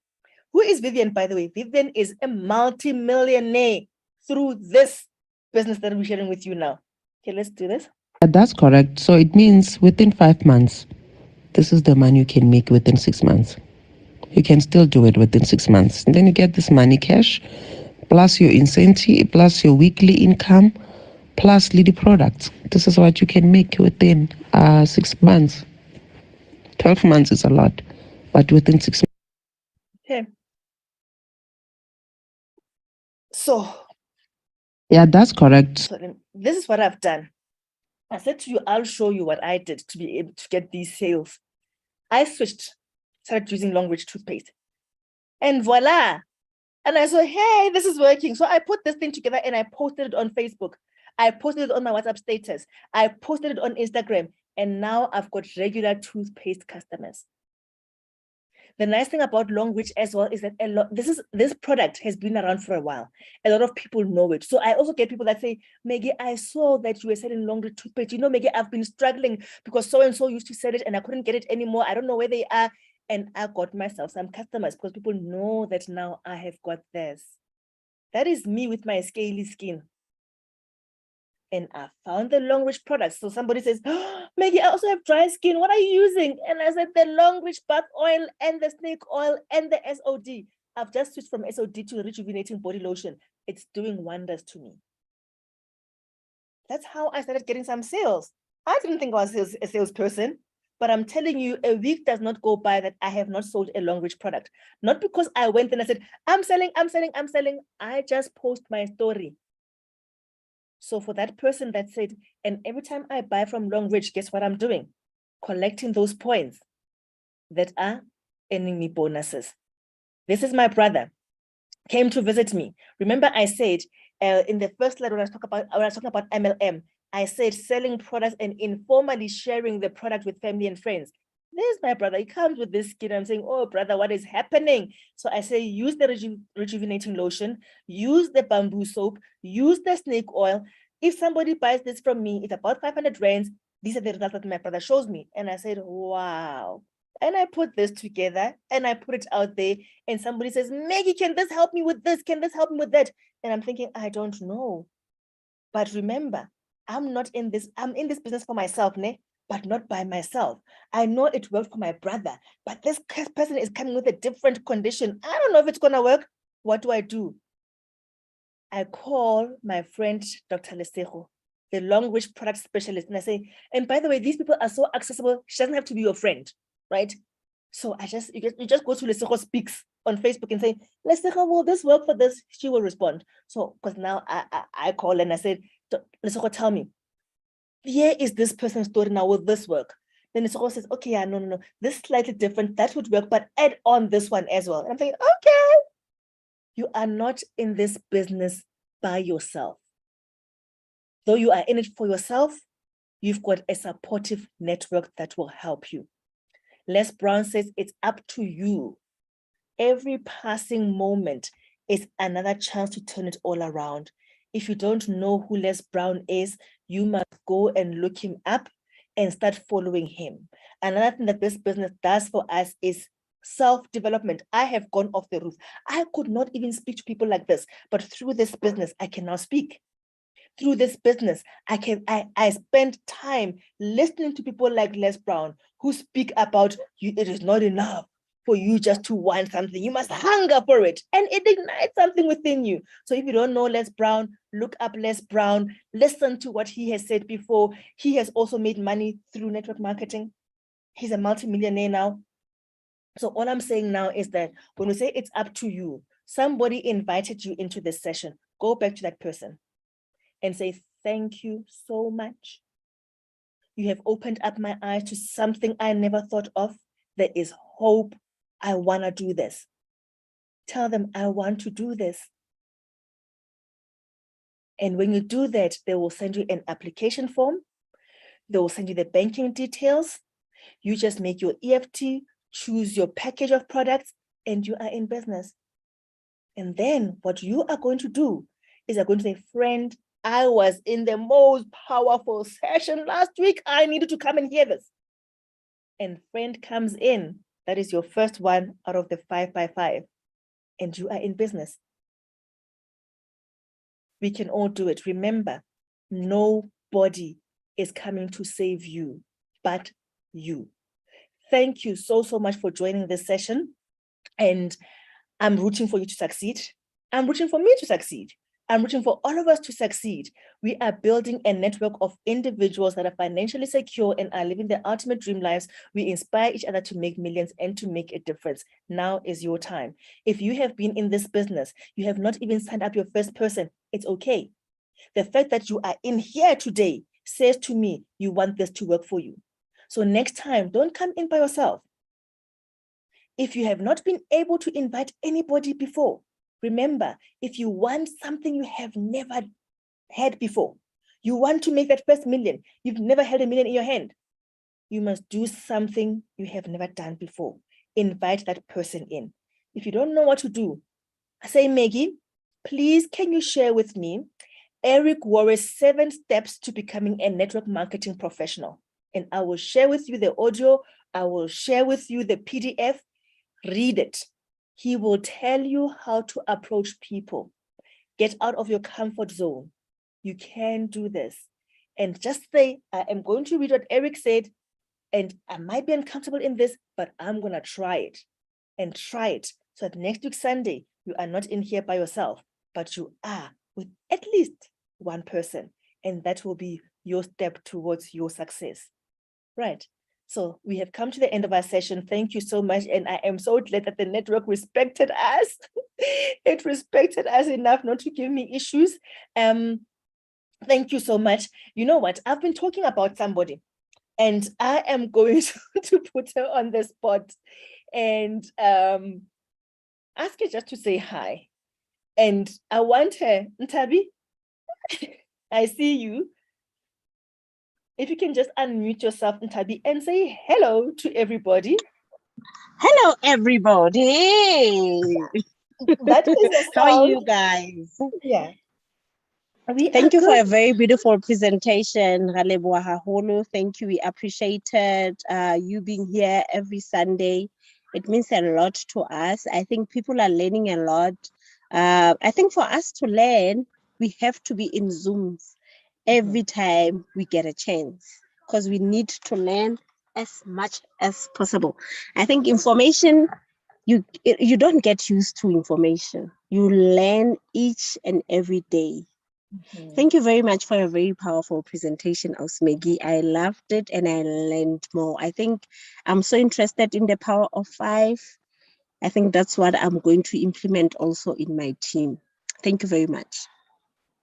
Who is Vivian, by the way? Vivian is a multi-millionaire through this business that we're sharing with you now. Okay, let's do this. That's correct. So it means within 5 months, this is the money you can make within 6 months. You can still do it within 6 months. And then you get this money cash, plus your incentive, plus your weekly income, plus lead products. This is what you can make within 6 months. 12 months is a lot, but within 6 months. Okay. So, Yeah, that's correct. this is what I've done. I said to you, I'll show you what I did to be able to get these sales. I switched, started using Longreach toothpaste. And voila. And I said, hey, this is working. So I put this thing together and I posted it on Facebook. I posted it on my WhatsApp status. I posted it on Instagram. And now I've got regular toothpaste customers. The nice thing about Longreach as well is that this product has been around for a while. A lot of people know it. So I also get people that say, Maggie, I saw that you were selling Longreach toothpaste. You know, Maggie, I've been struggling because so-and-so used to sell it and I couldn't get it anymore. I don't know where they are. And I got myself some customers because people know that now I have got this. That is me with my scaly skin. And I found the Longreach products. So somebody says, oh, Maggie, I also have dry skin. What are you using? And I said, the Longreach bath oil and the snake oil and the SOD. I've just switched from SOD to rejuvenating body lotion. It's doing wonders to me. That's how I started getting some sales. I didn't think I was a salesperson, but I'm telling you, a week does not go by that I have not sold a Longreach product. Not because I went and I said, I'm selling. I just post my story. So for that person that said, and every time I buy from Longreach, guess what I'm doing? Collecting those points that are earning me bonuses. This is my brother, came to visit me. Remember I said in the first slide when I was talking about MLM, I said selling products and informally sharing the product with family and friends. There's my brother. He comes with this skin. I'm saying, oh, brother, what is happening? So I say, use the rejuvenating lotion, use the bamboo soap, use the snake oil. If somebody buys this from me, it's about 500 rands. These are the results that my brother shows me. And I said, wow. And I put this together and I put it out there. And somebody says, Maggie, can this help me with this? Can this help me with that? And I'm thinking, I don't know. But remember, I'm in this business for myself, but not by myself. I know it worked for my brother, but this person is coming with a different condition. I don't know if it's going to work. What do? I call my friend, Dr. Lesego, the Longreach product specialist. And I say, and by the way, these people are so accessible. She doesn't have to be your friend, right? So you just go to Lesego Speaks on Facebook and say, Lesego, will this work for this? She will respond. So, because now I call and I said, Lesego, tell me, here is this person's story now, will this work? Then Lesego says, okay, yeah, no, this is slightly different, that would work, but add on this one as well. And I'm thinking, okay, you are not in this business by yourself. Though you are in it for yourself, you've got a supportive network that will help you. Les Brown says, it's up to you. Every passing moment is another chance to turn it all around. If you don't know who Les Brown is, you must go and look him up and start following him. Another thing that this business does for us is self-development. I have gone off the roof. I could not even speak to people like this, but through this business, I can now speak. Through this business, I spend time listening to people like Les Brown who speak about you. It is not enough for you just to want something. You must hunger for it, and it ignites something within you. So if you don't know Les Brown, look up Les Brown, listen to what he has said before. He has also made money through network marketing. He's a multimillionaire now. So all I'm saying now is that when we say it's up to you, somebody invited you into this session, go back to that person and say, thank you so much. You have opened up my eyes to something I never thought of. There is hope. I want to do this. Tell them, I want to do this. And when you do that, they will send you an application form. They will send you the banking details. You just make your EFT, choose your package of products, and you are in business. And then what you are going to do is you're going to say, friend, I was in the most powerful session last week. I needed to come and hear this. And friend comes in. That is your first one out of the 5 by 5. And you are in business. We can all do it. Remember, nobody is coming to save you but you. Thank you so much for joining this session. And I'm rooting for you to succeed. I'm rooting for me to succeed. I'm rooting for all of us to succeed. We are building a network of individuals that are financially secure and are living their ultimate dream lives. We inspire each other to make millions and to make a difference. Now is your time. If you have been in this business, you have not even signed up your first person, it's okay. The fact that you are in here today says to me, you want this to work for you. So next time, don't come in by yourself. If you have not been able to invite anybody before, remember, if you want something you have never had before, you want to make that first million, you've never held $1 million in your hand, you must do something you have never done before. Invite that person in. If you don't know what to do, say, Maggie, please, can you share with me Eric Worre's 7 steps to becoming a network marketing professional? And I will share with you the audio. I will share with you the PDF. Read it. He will tell you how to approach people. Get out of your comfort zone. You can do this. And just say, I am going to read what Eric said, and I might be uncomfortable in this, but I'm going to try it. And try it. So that next week, Sunday, you are not in here by yourself, but you are with at least one person. And that will be your step towards your success. Right. So we have come to the end of our session. Thank you so much. And I am so glad that the network respected us. It respected us enough not to give me issues. Thank you so much. You know what? I've been talking about somebody, and I am going to put her on the spot and ask her just to say hi. And I want her, Ntabi, I see you. If you can just unmute yourself, Ntabi, and say hello to everybody. Hello, everybody. That is a sound. How are you guys? Yeah. Thank you for a very beautiful presentation, Raleboa Haholo. Thank you. We appreciated you being here every Sunday. It means a lot to us. I think people are learning a lot. I think for us to learn, we have to be in Zooms every time we get a chance, because we need to learn as much as possible. I think information, you don't get used to information. You learn each and every day. Thank you very much for a very powerful presentation, Osmegi. I loved it and I learned more. I think I'm so interested in the power of 5. I think that's what I'm going to implement also in my team. Thank you very much.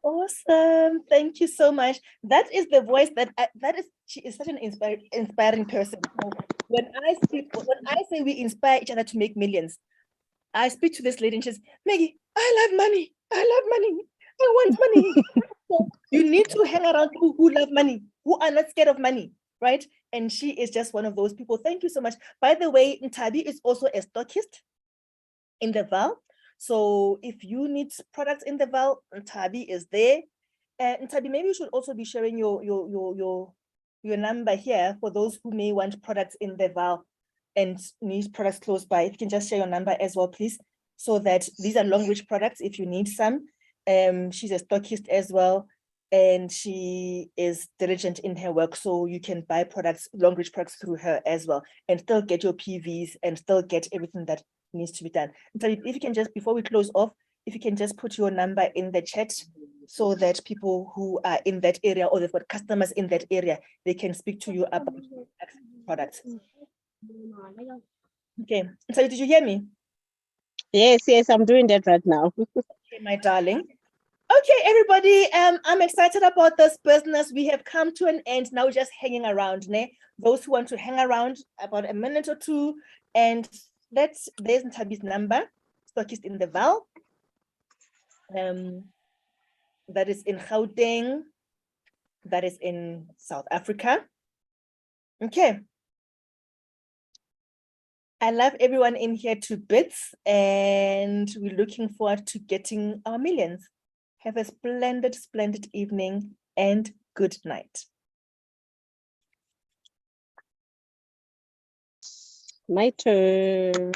Awesome. Thank you so much. That is the voice she is such an inspiring person. When I say we inspire each other to make millions, I speak to this lady and she says, Maggie, I love money. I love money. I want money. So you need to hang around people who love money, who are not scared of money, right? And she is just one of those people. Thank you so much. By the way, Ntabi is also a stockist in the Val. So if you need products in the Val, Ntabi is there. Ntabi, maybe you should also be sharing your number here for those who may want products in the Val and need products close by. If you can just share your number as well, please, so that these are long reach products if you need some. She's a stockist as well, and she is diligent in her work, so you can buy products, long reach products through her as well, and still get your PVs and still get everything that needs to be done. So if you can just, before we close off, if you can just put your number in the chat so that people who are in that area or they've got customers in that area, they can speak to you about products. Okay, so did you hear me? Yes, I'm doing that right now. Okay, my darling. Okay, everybody, I'm excited about this business. We have come to an end. Now we're just hanging around. Those who want to hang around about a minute or two, and there's Ntabi's number, stockist in the Val. That is in Gauteng. That is in South Africa. Okay. I love everyone in here to bits, and we're looking forward to getting our millions. Have a splendid, splendid evening and good night. My turn.